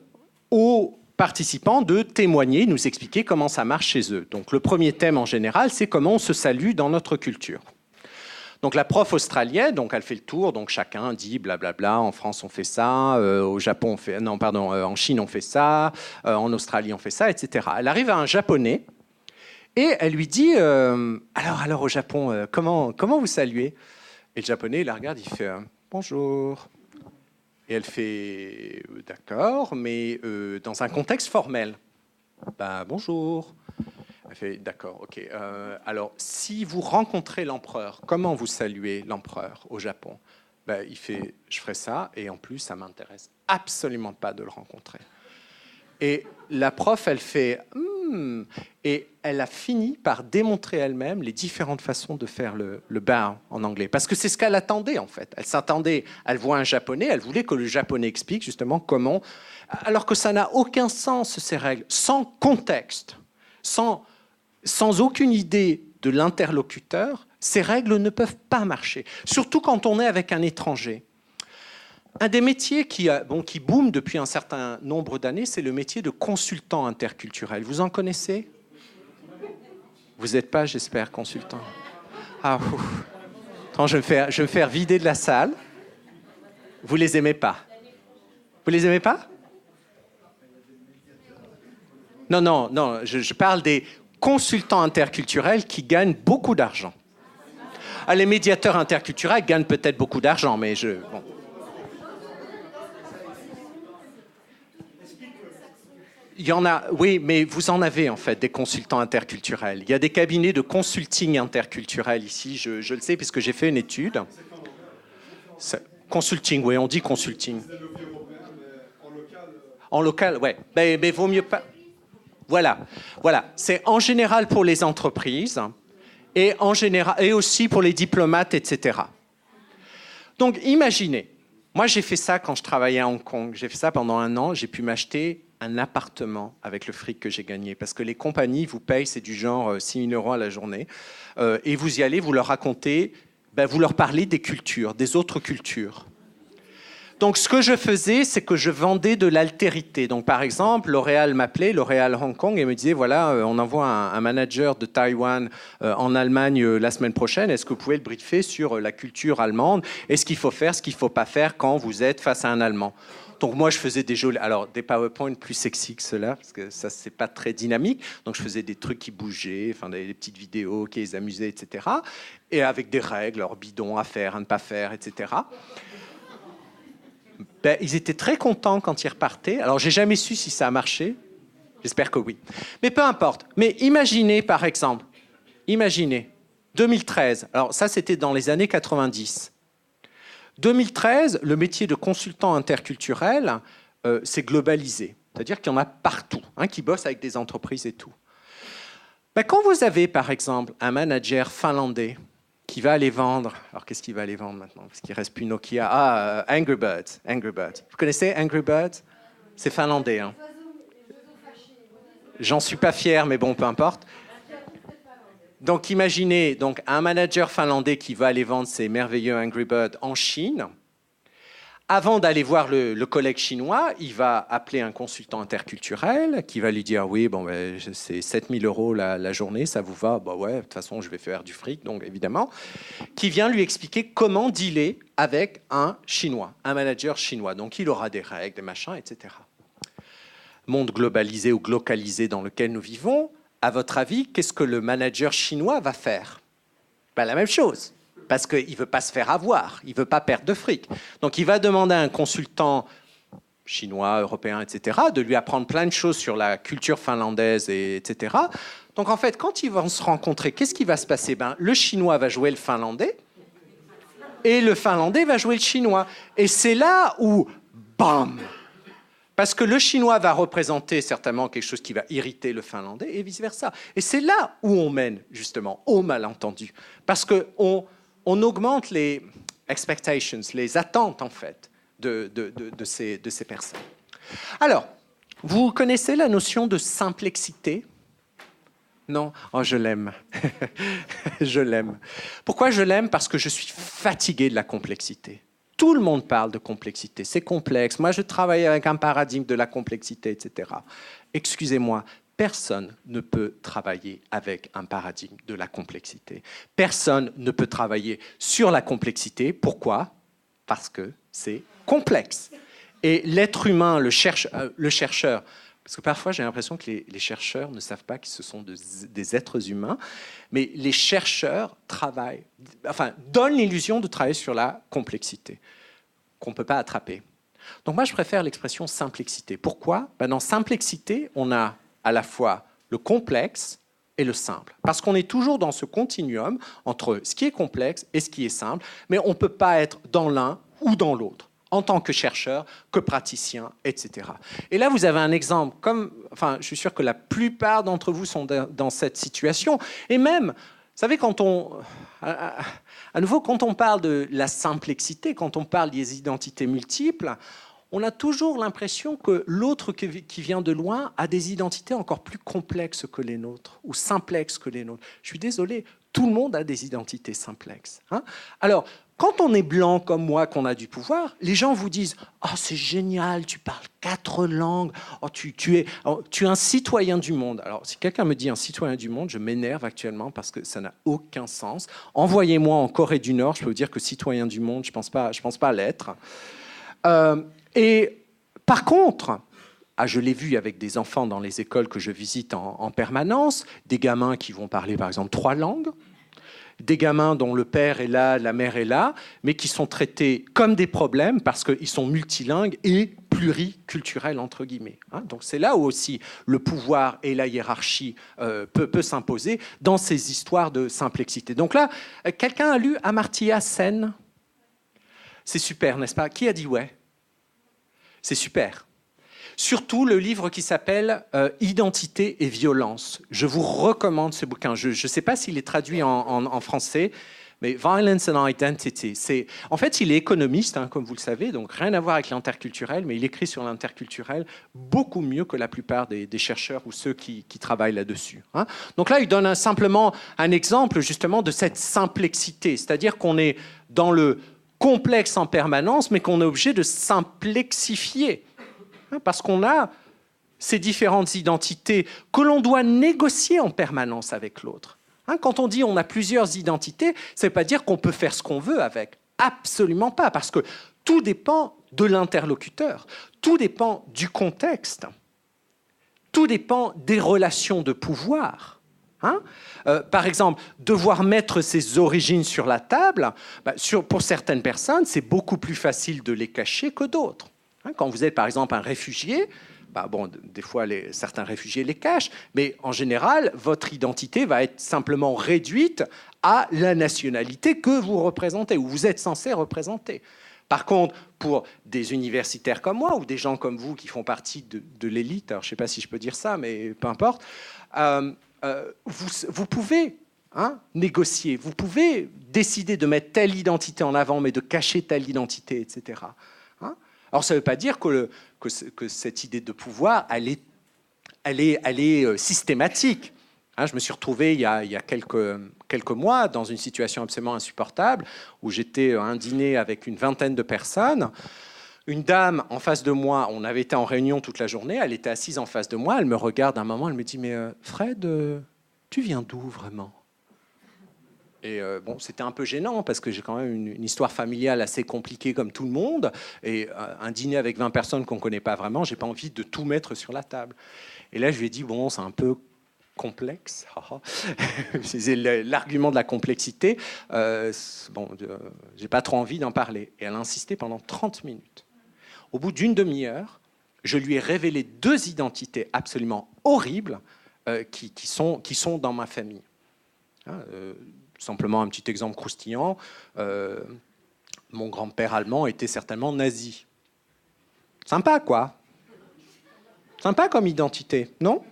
aux participants de témoigner, nous expliquer comment ça marche chez eux. Donc le premier thème en général, c'est comment on se salue dans notre culture. Donc la prof australienne, donc elle fait le tour, donc chacun dit blablabla, en France on fait ça, au Japon on fait, en Chine on fait ça, en Australie on fait ça, etc. Elle arrive à un Japonais et elle lui dit alors au Japon, comment vous saluez? Et le Japonais la regarde, il fait bonjour. Et elle fait d'accord, mais dans un contexte formel. Bonjour. Elle fait d'accord, ok. Alors, si vous rencontrez l'empereur, comment vous saluez l'empereur au Japon? Il fait je ferai ça, et en plus, ça m'intéresse absolument pas de le rencontrer. Et la prof, elle fait et elle a fini par démontrer elle-même les différentes façons de faire le bow en anglais. Parce que c'est ce qu'elle attendait, en fait. Elle s'attendait, elle voit un Japonais, elle voulait que le Japonais explique justement comment, alors que ça n'a aucun sens, ces règles, sans contexte, sans aucune idée de l'interlocuteur, ces règles ne peuvent pas marcher. Surtout quand on est avec un étranger. Un des métiers qui boom depuis un certain nombre d'années, c'est le métier de consultant interculturel. Vous en connaissez? Vous n'êtes pas, j'espère, consultant. Attends, je vais me faire vider de la salle. Vous les aimez pas? Vous les aimez pas? Non, je parle des consultants interculturels qui gagnent beaucoup d'argent. Les médiateurs interculturels gagnent peut-être beaucoup d'argent, mais bon. Il y en a, oui, mais vous en avez en fait des consultants interculturels. Il y a des cabinets de consulting interculturel ici, je le sais puisque j'ai fait une étude. Consulting, oui, on dit consulting. En local, ouais. Mais vaut mieux pas. Voilà. C'est en général pour les entreprises et aussi pour les diplomates, etc. Donc, imaginez, Moi, j'ai fait ça quand je travaillais à Hong Kong. J'ai fait ça pendant 1 an. J'ai pu m'acheter un appartement avec le fric que j'ai gagné. Parce que les compagnies vous payent, c'est du genre 6 000 € à la journée. Et vous y allez, vous leur racontez, vous leur parlez des cultures, des autres cultures. Donc, ce que je faisais, c'est que je vendais de l'altérité. Donc, par exemple, L'Oréal m'appelait, L'Oréal Hong Kong, et me disait, voilà, on envoie un manager de Taïwan en Allemagne la semaine prochaine. Est-ce que vous pouvez le briefer sur la culture allemande et ce qu'il faut faire, ce qu'il ne faut pas faire quand vous êtes face à un Allemand? Donc, moi, je faisais des PowerPoint plus sexy que cela, parce que ça, c'est pas très dynamique. Donc, je faisais des trucs qui bougeaient, enfin, des petites vidéos qui les amusaient, etc. Et avec des règles, alors bidons à faire, à ne pas faire, etc. Ils étaient très contents quand ils repartaient. Alors, j'ai jamais su si ça a marché. J'espère que oui. Mais peu importe. Mais imaginez, par exemple, 2013. Alors, ça, c'était dans les années 90. 2013, le métier de consultant interculturel s'est globalisé. C'est-à-dire qu'il y en a partout, qui bossent avec des entreprises et tout. Quand vous avez, par exemple, un manager finlandais qui va aller vendre... Alors, qu'est-ce qu'il va aller vendre maintenant? Parce qu'il ne reste plus Nokia. Angry Birds. Vous connaissez Angry Birds? C'est finlandais. J'en suis pas fier, mais bon, peu importe. Donc, imaginez un manager finlandais qui va aller vendre ses merveilleux Angry Birds en Chine. Avant d'aller voir le collègue chinois, il va appeler un consultant interculturel qui va lui dire « Oui, c'est 7 000 € la journée, ça vous va ?» Ouais, de toute façon, je vais faire du fric, donc évidemment. Qui vient lui expliquer comment dealer avec un Chinois, un manager chinois. Donc, il aura des règles, des machins, etc. Monde globalisé ou glocalisé dans lequel nous vivons, à votre avis, qu'est-ce que le manager chinois va faire? La même chose. Parce qu'il ne veut pas se faire avoir, il ne veut pas perdre de fric. Donc il va demander à un consultant chinois, européen, etc., de lui apprendre plein de choses sur la culture finlandaise, etc. Donc en fait, quand ils vont se rencontrer, qu'est-ce qui va se passer? Le chinois va jouer le finlandais et le finlandais va jouer le chinois. Et c'est là où, bam! Parce que le chinois va représenter certainement quelque chose qui va irriter le finlandais et vice-versa. Et c'est là où on mène, justement, au malentendu. Parce qu'on augmente les expectations, les attentes, en fait, de ces personnes. Alors, vous connaissez la notion de simplexité? Non? Oh, je l'aime. Je l'aime. Pourquoi je l'aime? Parce que je suis fatigué de la complexité. Tout le monde parle de complexité. C'est complexe. Moi, je travaille avec un paradigme de la complexité, etc. Excusez-moi. Personne ne peut travailler avec un paradigme de la complexité. Personne ne peut travailler sur la complexité. Pourquoi? Parce que c'est complexe. Et l'être humain, le chercheur, parce que parfois j'ai l'impression que les chercheurs ne savent pas que ce sont des êtres humains, mais les chercheurs donnent l'illusion de travailler sur la complexité, qu'on ne peut pas attraper. Donc moi, je préfère l'expression simplexité. Pourquoi? Dans simplexité, on a à la fois le complexe et le simple. Parce qu'on est toujours dans ce continuum entre ce qui est complexe et ce qui est simple, mais on ne peut pas être dans l'un ou dans l'autre, en tant que chercheur, que praticien, etc. Et là, vous avez un exemple, je suis sûr que la plupart d'entre vous sont dans cette situation, et même, vous savez, à nouveau, quand on parle de la simplexité, quand on parle des identités multiples, on a toujours l'impression que l'autre qui vient de loin a des identités encore plus complexes que les nôtres, ou simplexes que les nôtres. Je suis désolé, tout le monde a des identités simplexes. Alors, quand on est blanc comme moi, qu'on a du pouvoir, les gens vous disent « Oh, c'est génial, tu parles 4 langues, tu es un citoyen du monde. » Alors, si quelqu'un me dit un citoyen du monde, je m'énerve actuellement parce que ça n'a aucun sens. Envoyez-moi en Corée du Nord, je peux vous dire que citoyen du monde, je pense pas l'être. Et par contre, je l'ai vu avec des enfants dans les écoles que je visite en permanence, des gamins qui vont parler par exemple 3 langues, des gamins dont le père est là, la mère est là, mais qui sont traités comme des problèmes parce qu'ils sont multilingues et pluriculturels, entre guillemets. Donc c'est là où aussi le pouvoir et la hiérarchie peut s'imposer dans ces histoires de simplexité. Donc là, quelqu'un a lu Amartya Sen? C'est super, n'est-ce pas? Qui a dit ouais? C'est super. Surtout le livre qui s'appelle « Identité et violence ». Je vous recommande ce bouquin. Je ne sais pas s'il est traduit en français, Mais Violence and Identity, en fait, il est économiste, hein, comme vous le savez, donc rien à voir avec l'interculturel, mais il écrit sur l'interculturel beaucoup mieux que la plupart des chercheurs ou ceux qui travaillent là-dessus. Hein. Donc là, il donne simplement un exemple justement de cette simplexité, c'est-à-dire qu'on est dans le complexe en permanence, mais qu'on est obligé de simplexifier, hein, parce qu'on a ces différentes identités que l'on doit négocier en permanence avec l'autre. Hein, quand on dit on a plusieurs identités, ça ne veut pas dire qu'on peut faire ce qu'on veut avec. Absolument pas, parce que tout dépend de l'interlocuteur, tout dépend du contexte, tout dépend des relations de pouvoir. Hein, par exemple, devoir mettre ses origines sur la table, pour certaines personnes, c'est beaucoup plus facile de les cacher que d'autres. Hein, quand vous êtes par exemple un réfugié, des fois, certains réfugiés les cachent, mais en général, votre identité va être simplement réduite à la nationalité que vous représentez, ou vous êtes censé représenter. Par contre, pour des universitaires comme moi, ou des gens comme vous qui font partie de l'élite, alors je ne sais pas si je peux dire ça, mais peu importe, vous pouvez négocier, vous pouvez décider de mettre telle identité en avant, mais de cacher telle identité, etc. Alors, ça ne veut pas dire que cette idée de pouvoir, elle est systématique. Hein, je me suis retrouvé il y a quelques mois dans une situation absolument insupportable où j'étais à un dîner avec une vingtaine de personnes. Une dame en face de moi, on avait été en réunion toute la journée, elle était assise en face de moi, elle me regarde un moment, elle me dit « Mais Fred, tu viens d'où vraiment ?» Et c'était un peu gênant parce que j'ai quand même une histoire familiale assez compliquée comme tout le monde. Et un dîner avec 20 personnes qu'on ne connaît pas vraiment, je n'ai pas envie de tout mettre sur la table. Et là, je lui ai dit, bon, c'est un peu complexe. C'est l'argument de la complexité. J'ai pas trop envie d'en parler. Et elle a insisté pendant 30 minutes. Au bout d'une demi-heure, je lui ai révélé 2 identités absolument horribles qui sont dans ma famille. Simplement un petit exemple croustillant. Mon grand-père allemand était certainement nazi. Sympa, quoi. Sympa comme identité, non ?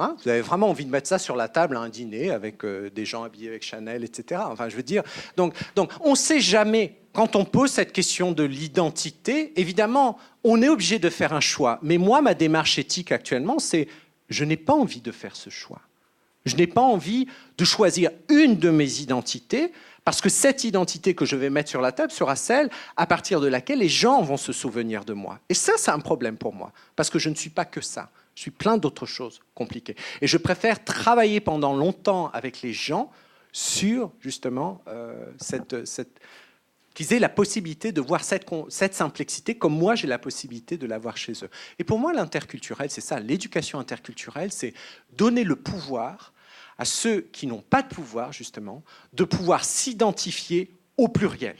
Hein, vous avez vraiment envie de mettre ça sur la table à un dîner avec des gens habillés avec Chanel, etc. Enfin, je veux dire, donc on ne sait jamais. Quand on pose cette question de l'identité, évidemment, on est obligé de faire un choix. Mais moi, ma démarche éthique actuellement, c'est je n'ai pas envie de faire ce choix. Je n'ai pas envie de choisir une de mes identités parce que cette identité que je vais mettre sur la table sera celle à partir de laquelle les gens vont se souvenir de moi. Et ça, c'est un problème pour moi parce que je ne suis pas que ça. Je suis plein d'autres choses compliquées. Et je préfère travailler pendant longtemps avec les gens sur, justement, qu'ils aient la possibilité de voir cette complexité comme moi, j'ai la possibilité de la voir chez eux. Et pour moi, l'interculturel, c'est ça. L'éducation interculturelle, c'est donner le pouvoir à ceux qui n'ont pas de pouvoir, justement, de pouvoir s'identifier au pluriel,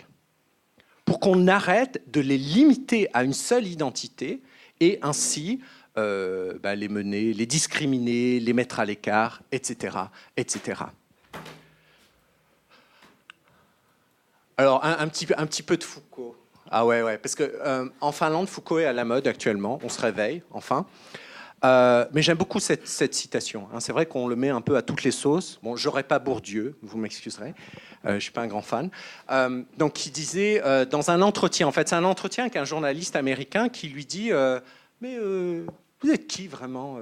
pour qu'on arrête de les limiter à une seule identité et ainsi les mener, les discriminer, les mettre à l'écart, etc., etc. Alors, un petit peu de Foucault. Ah ouais, parce qu'en Finlande, Foucault est à la mode actuellement, on se réveille, enfin. Mais j'aime beaucoup cette citation. Hein. C'est vrai qu'on le met un peu à toutes les sauces. Bon, j'aurais pas Bourdieu, vous m'excuserez. Je suis pas un grand fan. Donc, il disait dans un entretien. En fait, c'est un entretien avec un journaliste américain qui lui dit mais vous êtes qui vraiment,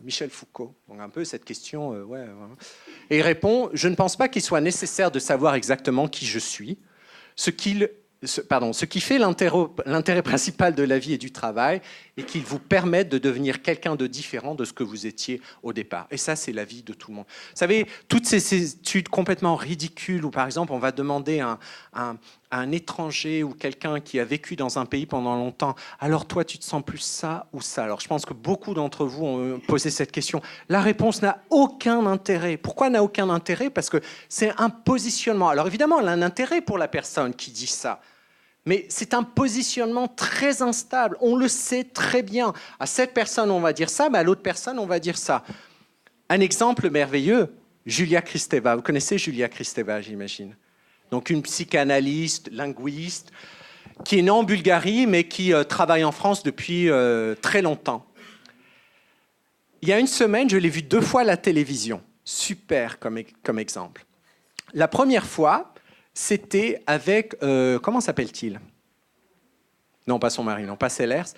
Michel Foucault? Donc un peu cette question. Ouais. Et il répond je ne pense pas qu'il soit nécessaire de savoir exactement qui je suis. Ce qui fait l'intérêt principal de la vie et du travail et qu'il vous permette de devenir quelqu'un de différent de ce que vous étiez au départ. Et ça, c'est la vie de tout le monde. Vous savez, toutes ces études complètement ridicules où, par exemple, on va demander à un étranger ou quelqu'un qui a vécu dans un pays pendant longtemps, alors toi, tu te sens plus ça ou ça? Alors, je pense que beaucoup d'entre vous ont posé cette question. La réponse n'a aucun intérêt. Pourquoi n'a aucun intérêt? Parce que c'est un positionnement. Alors, évidemment, elle a un intérêt pour la personne qui dit ça. Mais c'est un positionnement très instable. On le sait très bien. À cette personne, on va dire ça, mais à l'autre personne, on va dire ça. Un exemple merveilleux, Julia Kristeva. Vous connaissez Julia Kristeva, j'imagine. Donc une psychanalyste, linguiste, qui est née en Bulgarie, mais qui travaille en France depuis très longtemps. Il y a une semaine, je l'ai vue 2 fois à la télévision. Super comme exemple. La première fois, c'était avec... comment s'appelle-t-il? Non, pas son mari, non, pas Sellers.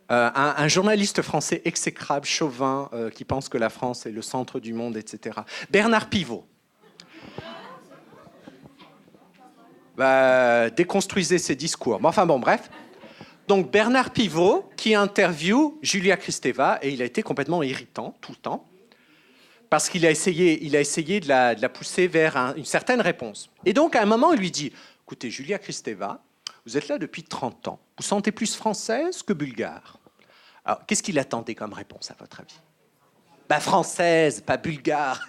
Un journaliste français exécrable, chauvin, qui pense que la France est le centre du monde, etc. Bernard Pivot. Déconstruisez ses discours. Mais enfin bon, bref. Donc Bernard Pivot qui interviewe Julia Kristeva, et il a été complètement irritant tout le temps, parce qu'il a essayé de la pousser vers une certaine réponse. Et donc à un moment, il lui dit, écoutez, Julia Kristeva, vous êtes là depuis 30 ans, vous sentez plus française que bulgare. Alors, qu'est-ce qu'il attendait comme réponse, à votre avis? Française, pas bulgare.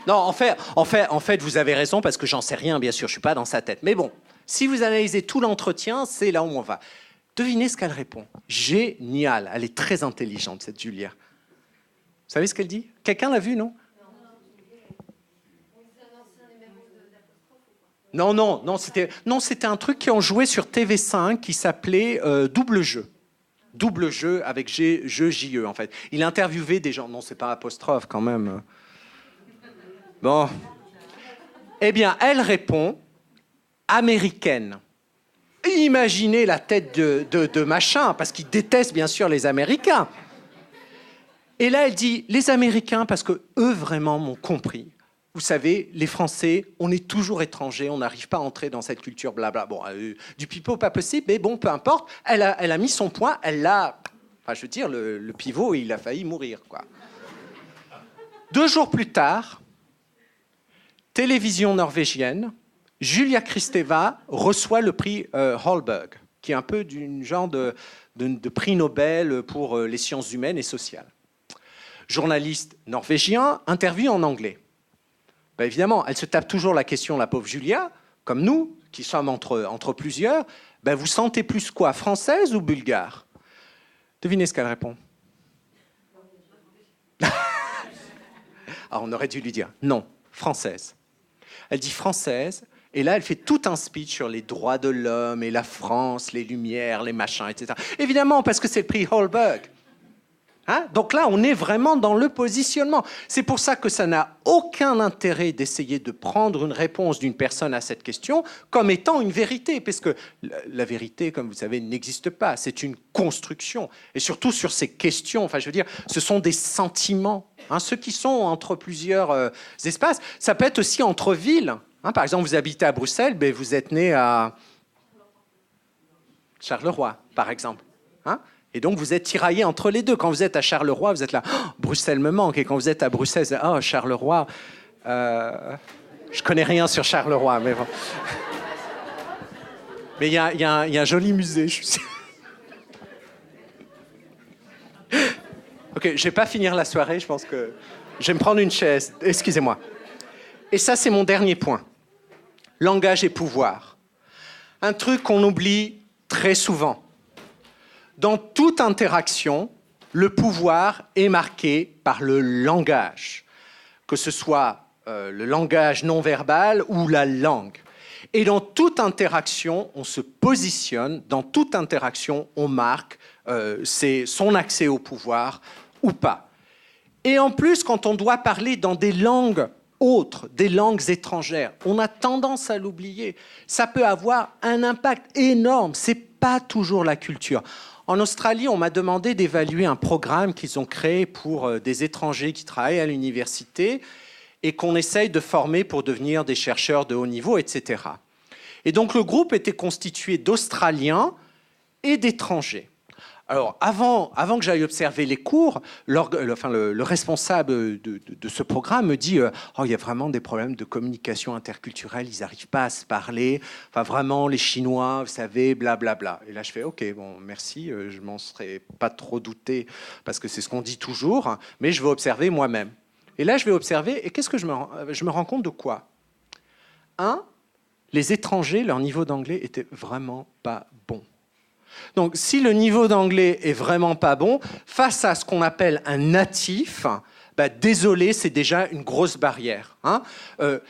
Non, en fait, vous avez raison, parce que j'en sais rien, bien sûr, je ne suis pas dans sa tête. Mais bon, si vous analysez tout l'entretien, c'est là où on va. Devinez ce qu'elle répond. Génial, elle est très intelligente, cette Julia. Vous savez ce qu'elle dit? Quelqu'un l'a vu, non? Non, c'était un truc qui ont joué sur TV5 qui s'appelait Double Jeu. Double Jeu avec J-E, en fait. Il interviewait des gens. Non, c'est pas apostrophe, quand même. Bon. Eh bien, elle répond américaine. Imaginez la tête de machin, parce qu'il déteste bien sûr les Américains. Et là, elle dit, les Américains, parce que eux vraiment m'ont compris. Vous savez, les Français, on est toujours étrangers, on n'arrive pas à entrer dans cette culture, blabla. Bon, du pipeau, pas possible, mais bon, peu importe. Elle a mis son point, elle l'a... Enfin, je veux dire, le pivot, il a failli mourir, quoi. 2 jours plus tard, télévision norvégienne, Julia Kristeva reçoit le prix Holberg, qui est un peu d'un genre de prix Nobel pour les sciences humaines et sociales. Journaliste norvégien, interview en anglais. Évidemment, elle se tape toujours la question, la pauvre Julia, comme nous, qui sommes entre plusieurs. Vous sentez plus quoi, française ou bulgare? Devinez ce qu'elle répond. Alors, on aurait dû lui dire non, française. Elle dit française, et là, elle fait tout un speech sur les droits de l'homme et la France, les lumières, les machins, etc. Évidemment, parce que c'est le prix Holberg. Donc là, on est vraiment dans le positionnement. C'est pour ça que ça n'a aucun intérêt d'essayer de prendre une réponse d'une personne à cette question comme étant une vérité, parce que la vérité, comme vous savez, n'existe pas. C'est une construction. Et surtout sur ces questions, enfin, je veux dire, ce sont des sentiments. Ceux qui sont entre plusieurs espaces. Ça peut être aussi entre villes. Par exemple, vous habitez à Bruxelles, vous êtes né à Charleroi, par exemple. Et donc, vous êtes tiraillé entre les deux. Quand vous êtes à Charleroi, vous êtes là, oh, Bruxelles me manque. Et quand vous êtes à Bruxelles, oh, Charleroi, je connais rien sur Charleroi, mais bon. Mais il y a un joli musée, je suis... Ok, je vais pas finir la soirée, je pense que... Je vais me prendre une chaise, excusez-moi. Et ça, c'est mon dernier point. Langage et pouvoir. Un truc qu'on oublie très souvent. Dans toute interaction, le pouvoir est marqué par le langage, que ce soit le langage non verbal ou la langue. Et dans toute interaction, on se positionne, dans toute interaction, on marque c'est son accès au pouvoir ou pas. Et en plus, quand on doit parler dans des langues autres, des langues étrangères, on a tendance à l'oublier. Ça peut avoir un impact énorme, c'est pas toujours la culture. En Australie, on m'a demandé d'évaluer un programme qu'ils ont créé pour des étrangers qui travaillent à l'université et qu'on essaye de former pour devenir des chercheurs de haut niveau, etc. Et donc, le groupe était constitué d'Australiens et d'étrangers. Alors, avant que j'aille observer les cours, le responsable de ce programme me dit il y a vraiment des problèmes de communication interculturelle, ils n'arrivent pas à se parler. Enfin, vraiment, les Chinois, vous savez, blablabla. Et là, je fais OK, bon, merci, je m'en serais pas trop douté parce que c'est ce qu'on dit toujours, mais je vais observer moi-même. Et là, je vais observer, et qu'est-ce que je me rends compte de quoi? Les étrangers, leur niveau d'anglais était vraiment pas bon. Donc, si le niveau d'anglais est vraiment pas bon, face à ce qu'on appelle un natif, désolé, c'est déjà une grosse barrière.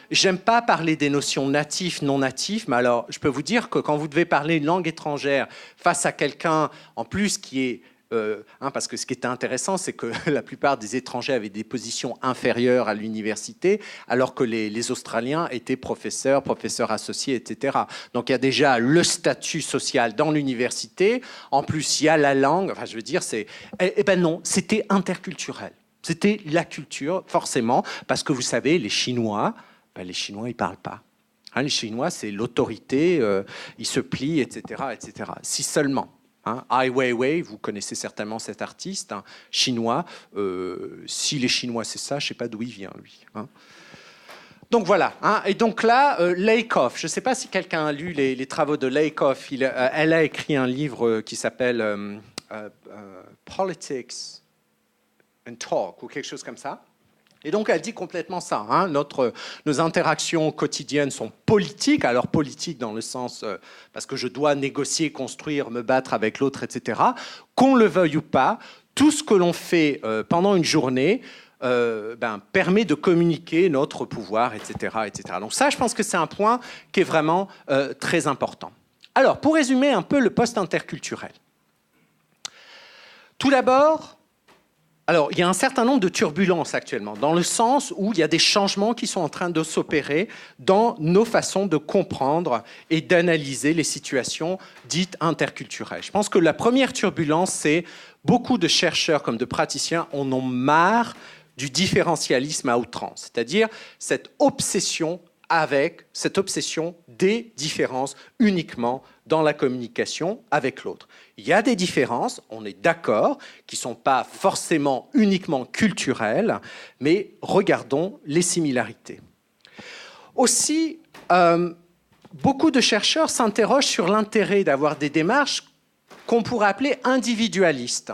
J'aime pas parler des notions natifs, non natifs, mais alors, je peux vous dire que quand vous devez parler une langue étrangère face à quelqu'un, en plus, qui est parce que ce qui était intéressant, c'est que la plupart des étrangers avaient des positions inférieures à l'université, alors que les Australiens étaient professeurs associés, etc. Donc il y a déjà le statut social dans l'université, en plus il y a la langue, enfin je veux dire, non, c'était interculturel. C'était la culture, forcément, parce que vous savez, les Chinois, ils ne parlent pas. Les Chinois, c'est l'autorité, ils se plient, etc., etc. Si seulement. Ai Weiwei, vous connaissez certainement cet artiste chinois. Si les Chinois, c'est ça, je ne sais pas d'où il vient, lui. Donc voilà. Et donc là, Lakoff, je ne sais pas si quelqu'un a lu les travaux de Lakoff. Elle a écrit un livre qui s'appelle Politics and Talk, ou quelque chose comme ça. Et donc, elle dit complètement ça. Nos interactions quotidiennes sont politiques. Alors, politiques dans le sens, parce que je dois négocier, construire, me battre avec l'autre, etc. Qu'on le veuille ou pas, tout ce que l'on fait pendant une journée permet de communiquer notre pouvoir, etc., etc. Donc ça, je pense que c'est un point qui est vraiment très important. Alors, pour résumer un peu le post-interculturel. Tout d'abord, alors, il y a un certain nombre de turbulences actuellement, dans le sens où il y a des changements qui sont en train de s'opérer dans nos façons de comprendre et d'analyser les situations dites interculturelles. Je pense que la première turbulence, c'est beaucoup de chercheurs comme de praticiens en ont marre du différentialisme à outrance, c'est-à-dire cette obsession des différences uniquement dans la communication avec l'autre. Il y a des différences, on est d'accord, qui ne sont pas forcément uniquement culturelles, mais regardons les similarités. Aussi, beaucoup de chercheurs s'interrogent sur l'intérêt d'avoir des démarches qu'on pourrait appeler individualistes,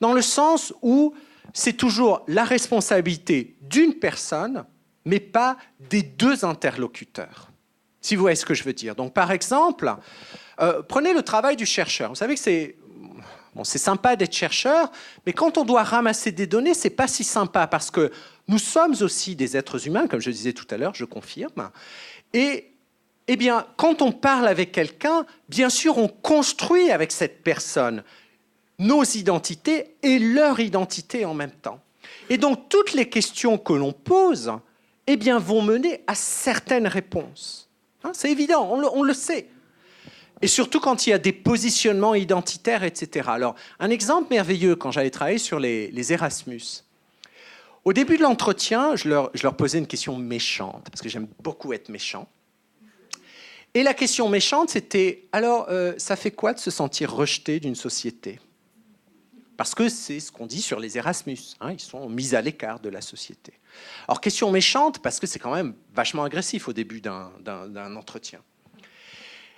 dans le sens où c'est toujours la responsabilité d'une personne, mais pas des deux interlocuteurs. Si vous voyez ce que je veux dire. Donc, par exemple, prenez le travail du chercheur. Vous savez que c'est sympa d'être chercheur, mais quand on doit ramasser des données, c'est pas si sympa parce que nous sommes aussi des êtres humains, comme je disais tout à l'heure, je confirme. Et eh bien, quand on parle avec quelqu'un, bien sûr, on construit avec cette personne nos identités et leur identité en même temps. Et donc, toutes les questions que l'on pose, eh bien, vont mener à certaines réponses. C'est évident, on le sait. Et surtout quand il y a des positionnements identitaires, etc. Alors, un exemple merveilleux, quand j'allais travailler sur les Erasmus. Au début de l'entretien, je leur posais une question méchante, parce que j'aime beaucoup être méchant. Et la question méchante, c'était, alors, ça fait quoi de se sentir rejeté d'une société ? Parce que c'est ce qu'on dit sur les Erasmus. Ils sont mis à l'écart de la société. Alors, question méchante, parce que c'est quand même vachement agressif au début d'un entretien.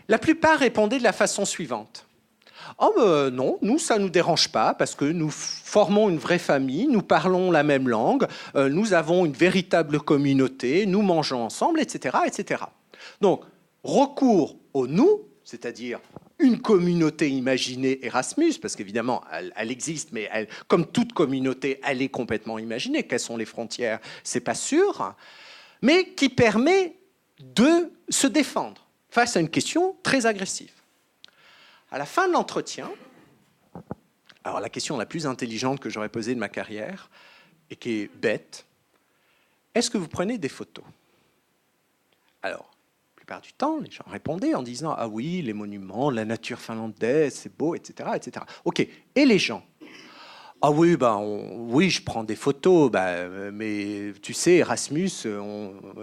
La plupart répondaient de la façon suivante. « Oh, non, nous, ça ne nous dérange pas, parce que nous formons une vraie famille, nous parlons la même langue, nous avons une véritable communauté, nous mangeons ensemble, etc. etc. » Donc, recours au « nous », c'est-à-dire une communauté imaginée Erasmus, parce qu'évidemment, elle existe, mais comme toute communauté, elle est complètement imaginée. Quelles sont les frontières ? C'est pas sûr, mais qui permet de se défendre face à une question très agressive. À la fin de l'entretien, alors la question la plus intelligente que j'aurais posée de ma carrière, et qui est bête, est-ce que vous prenez des photos ? Alors, la plupart du temps, les gens répondaient en disant « Ah oui, les monuments, la nature finlandaise, c'est beau, etc. etc. » Ok, et les gens ? Ah oui, oui, je prends des photos, mais tu sais, Erasmus,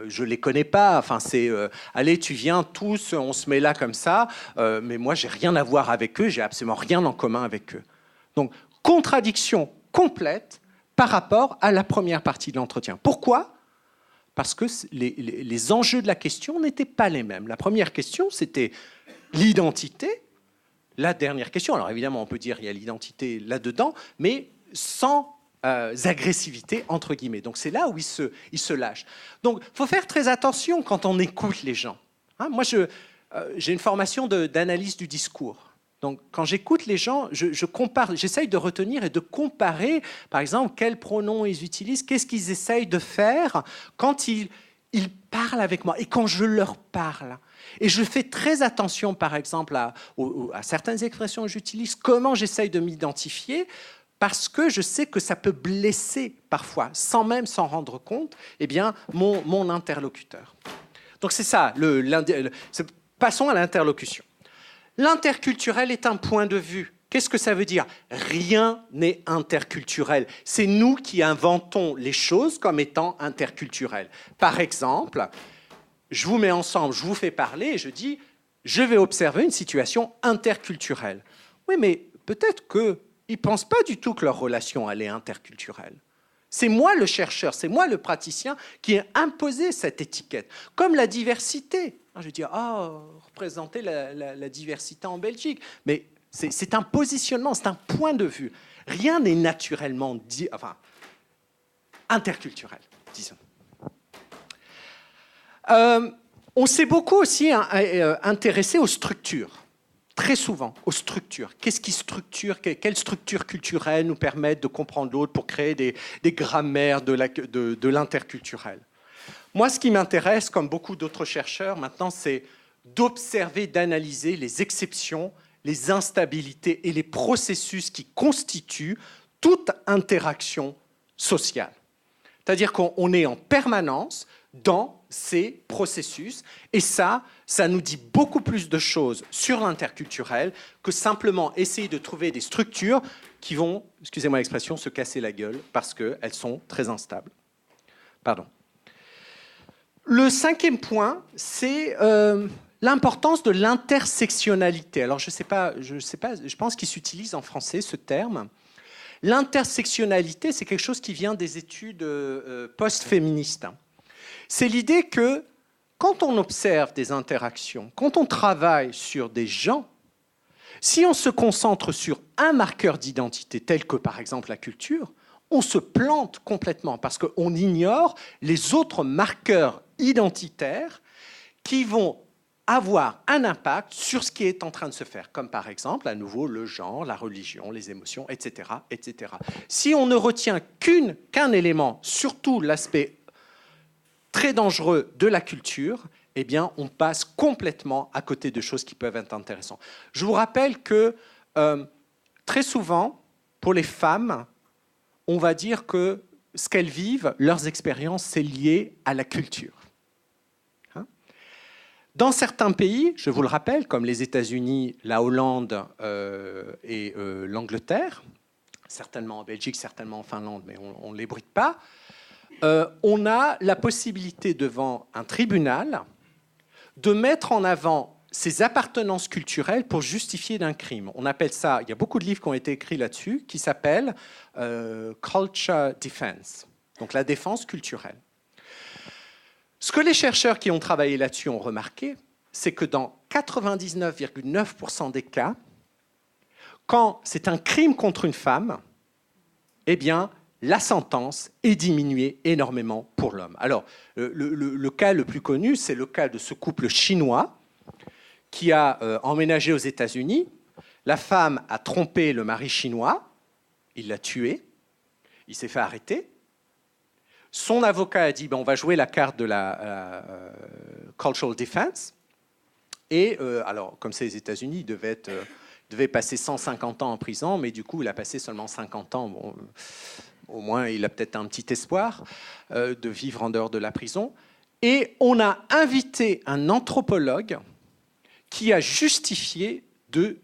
je les connais pas. Enfin, c'est allez, tu viens tous, on se met là comme ça, mais moi, j'ai rien à voir avec eux, j'ai absolument rien en commun avec eux. Donc, contradiction complète par rapport à la première partie de l'entretien. Pourquoi ? Parce que les enjeux de la question n'étaient pas les mêmes. La première question, c'était l'identité. La dernière question, alors évidemment, on peut dire qu'il y a l'identité là-dedans, mais sans agressivité, entre guillemets. Donc c'est là où ils se lâchent. Donc il faut faire très attention quand on écoute les gens. Moi, j'ai une formation d'analyse du discours. Donc, quand j'écoute les gens, je compare, j'essaye de retenir et de comparer, par exemple, quels pronoms ils utilisent, qu'est-ce qu'ils essayent de faire quand ils ils parlent avec moi. Et quand je leur parle, et je fais très attention, par exemple, à certaines expressions que j'utilise, comment j'essaye de m'identifier, parce que je sais que ça peut blesser parfois, sans même s'en rendre compte, eh bien, mon interlocuteur. Donc c'est ça, passons à l'interlocution. L'interculturel est un point de vue. Qu'est-ce que ça veut dire ? Rien n'est interculturel. C'est nous qui inventons les choses comme étant interculturelles. Par exemple, je vous mets ensemble, je vous fais parler et je dis « je vais observer une situation interculturelle ». Oui, mais peut-être qu'ils ne pensent pas du tout que leur relation elle est interculturelle. C'est moi le chercheur, c'est moi le praticien qui ai imposé cette étiquette. Comme la diversité. Je vais dire, représenter la diversité en Belgique. Mais c'est un positionnement, c'est un point de vue. Rien n'est naturellement interculturel, disons. On s'est beaucoup aussi intéressé aux structures. Très souvent, aux structures. Qu'est-ce qui structure ? Quelles structures culturelles nous permettent de comprendre l'autre pour créer des grammaires de l'interculturel ? Moi, ce qui m'intéresse, comme beaucoup d'autres chercheurs maintenant, c'est d'observer, d'analyser les exceptions, les instabilités et les processus qui constituent toute interaction sociale. C'est-à-dire qu'on est en permanence dans ces processus. Et ça nous dit beaucoup plus de choses sur l'interculturel que simplement essayer de trouver des structures qui vont, excusez-moi l'expression, se casser la gueule parce qu'elles sont très instables. Pardon. Le cinquième point, c'est l'importance de l'intersectionnalité. Alors, je pense qu'il s'utilise en français, ce terme. L'intersectionnalité, c'est quelque chose qui vient des études post-féministes. C'est l'idée que quand on observe des interactions, quand on travaille sur des gens, si on se concentre sur un marqueur d'identité tel que par exemple la culture, on se plante complètement parce qu'on ignore les autres marqueurs identitaires qui vont avoir un impact sur ce qui est en train de se faire, comme par exemple, à nouveau, le genre, la religion, les émotions, etc., etc. Si on ne retient qu'un élément, surtout l'aspect très dangereux de la culture, eh bien, on passe complètement à côté de choses qui peuvent être intéressantes. Je vous rappelle que très souvent, pour les femmes, on va dire que ce qu'elles vivent, leurs expériences, c'est lié à la culture. Dans certains pays, je vous le rappelle, comme les États-Unis, la Hollande et l'Angleterre, certainement en Belgique, certainement en Finlande, mais on ne les bride pas, on a la possibilité devant un tribunal de mettre en avant ses appartenances culturelles pour justifier d'un crime. On appelle ça, il y a beaucoup de livres qui ont été écrits là-dessus, qui s'appellent Culture Defense, donc la défense culturelle. Ce que les chercheurs qui ont travaillé là-dessus ont remarqué, c'est que dans 99,9% des cas, quand c'est un crime contre une femme, eh bien, la sentence est diminuée énormément pour l'homme. Alors, le cas le plus connu, c'est le cas de ce couple chinois qui a emménagé aux États-Unis. La femme a trompé le mari chinois, il l'a tué, il s'est fait arrêter. Son avocat a dit on va jouer la carte de la cultural defense. Et alors, comme c'est les États-Unis, il devait passer 150 ans en prison, mais du coup, il a passé seulement 50 ans. Bon, au moins, il a peut-être un petit espoir de vivre en dehors de la prison. Et on a invité un anthropologue qui a justifié de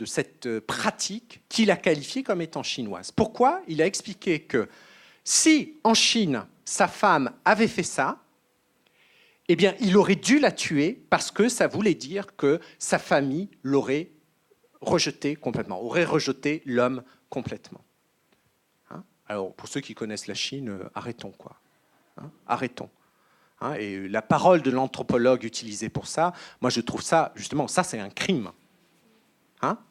cette pratique qu'il a qualifiée comme étant chinoise. Pourquoi ? Il a expliqué que si, en Chine, sa femme avait fait ça, eh bien, il aurait dû la tuer parce que ça voulait dire que sa famille l'aurait rejeté complètement, aurait rejeté l'homme complètement. Alors, pour ceux qui connaissent la Chine, arrêtons, quoi. Arrêtons. Et la parole de l'anthropologue utilisée pour ça, moi, je trouve ça, justement, ça, c'est un crime.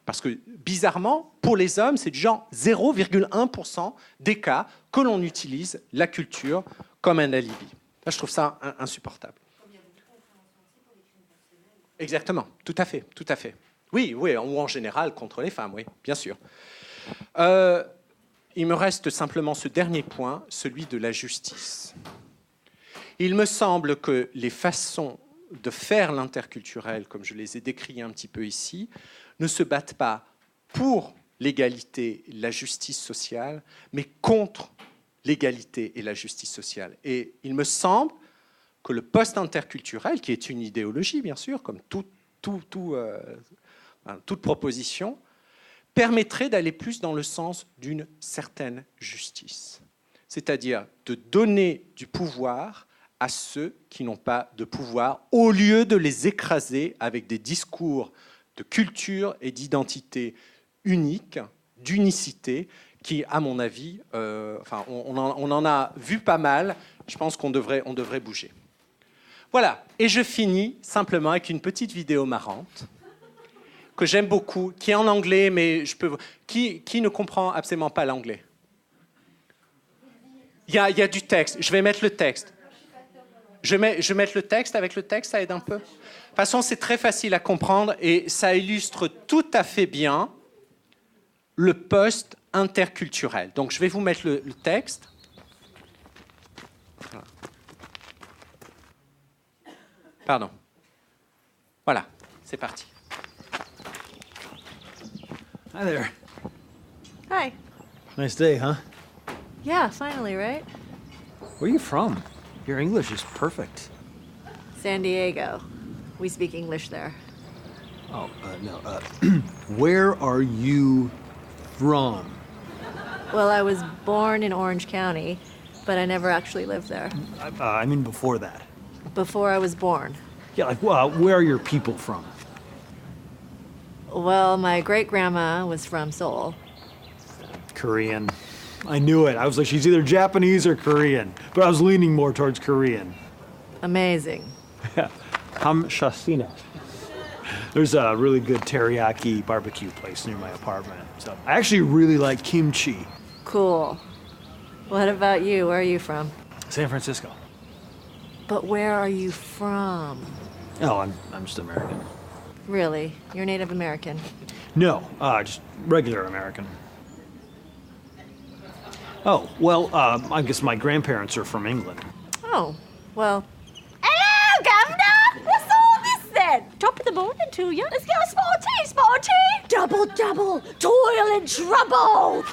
Parce que, bizarrement, pour les hommes, c'est du genre 0,1% des cas que l'on utilise la culture comme un alibi. Là, je trouve ça insupportable. Exactement, tout à fait, tout à fait. Oui, ou en général contre les femmes, oui, bien sûr. Il me reste simplement ce dernier point, celui de la justice. Il me semble que les façons de faire l'interculturel, comme je les ai décrits un petit peu ici, ne se battent pas pour l'égalité et la justice sociale, mais contre l'égalité et la justice sociale. Et il me semble que le post-interculturel, qui est une idéologie, bien sûr, comme toute proposition, permettrait d'aller plus dans le sens d'une certaine justice. C'est-à-dire de donner du pouvoir à ceux qui n'ont pas de pouvoir, au lieu de les écraser avec des discours de culture et d'identité unique, d'unicité, qui, à mon avis, on en a vu pas mal. Je pense qu'on devrait bouger. Voilà, et je finis simplement avec une petite vidéo marrante que j'aime beaucoup, qui est en anglais, mais qui ne comprend absolument pas l'anglais. Il y a du texte. Je vais mettre le texte. Je vais mettre le texte. Avec le texte, ça aide un peu. De toute façon, c'est très facile à comprendre et ça illustre tout à fait bien le post-interculturel. Donc, je vais vous mettre le texte. Voilà. Pardon. Voilà, c'est parti. Hi there. Hi. Nice day, huh? Yeah, finally, right? Where are you from? Your English is perfect. San Diego. We speak English there. Oh, no. Where are you from? Well, I was born in Orange County, but I never actually lived there. I mean before that. Before I was born. Yeah, like, where are your people from? Well, my great-grandma was from Seoul. Korean. I knew it. I was like, she's either Japanese or Korean. But I was leaning more towards Korean. Amazing. Yeah. Hamshasina. There's a really good teriyaki barbecue place near my apartment. So I actually really like kimchi. Cool. What about you? Where are you from? San Francisco. But where are you from? Oh, I'm just American. Really? You're Native American? No, just regular American. Oh, well, I guess my grandparents are from England. Oh, well. Hello, Governor! What's all this then? Top of the morning to you. Let's get a spot of tea. Double, toil and trouble.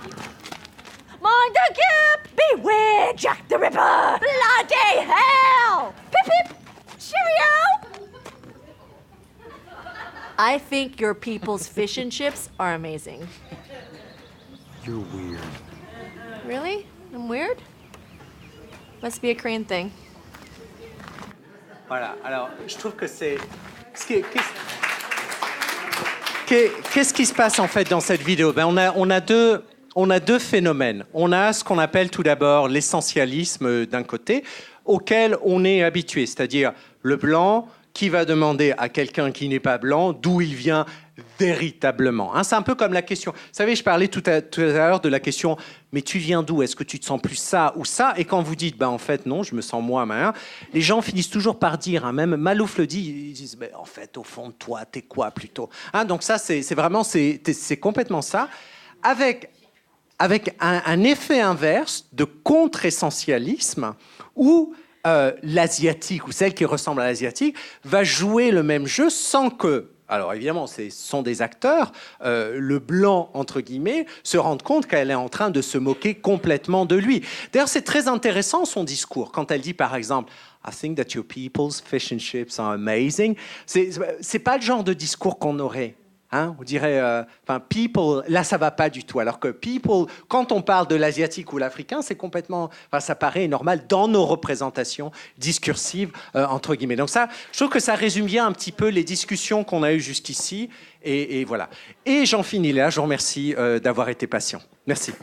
Mind the gap! Beware, Jack the Ripper! Bloody hell! Pip, cheerio! I think your people's fish and chips are amazing. You're weird. Really? I'm weird? Must be a Korean thing. Voilà, alors je trouve que c'est... Qu'est-ce qui se passe en fait dans cette vidéo? On a deux phénomènes. On a ce qu'on appelle tout d'abord l'essentialisme d'un côté, auquel on est habitué, c'est-à-dire le blanc qui va demander à quelqu'un qui n'est pas blanc d'où il vient véritablement. Hein, c'est un peu comme la question... Vous savez, je parlais tout à l'heure de la question « Mais tu viens d'où? Est-ce que tu te sens plus ça ou ça ?» Et quand vous dites « En fait, non, je me sens moi-même », les gens finissent toujours par dire, hein, même Malouf le dit, ils disent « En fait, au fond de toi, t'es quoi plutôt ?» Hein, donc ça, c'est vraiment... C'est complètement ça. Avec un effet inverse de contre-essentialisme où l'asiatique ou celle qui ressemble à l'asiatique va jouer le même jeu sans que, alors évidemment ce sont des acteurs, le blanc entre guillemets se rende compte qu'elle est en train de se moquer complètement de lui. D'ailleurs c'est très intéressant son discours quand elle dit par exemple I think that your people's fish and chips are amazing. C'est pas le genre de discours qu'on aurait. Hein, on dirait, people, là ça va pas du tout. Alors que people, quand on parle de l'asiatique ou l'africain, c'est complètement, ça paraît normal dans nos représentations discursives entre guillemets. Donc ça, je trouve que ça résume bien un petit peu les discussions qu'on a eues jusqu'ici. Et voilà. Et j'en finis là. Je vous remercie d'avoir été patient. Merci.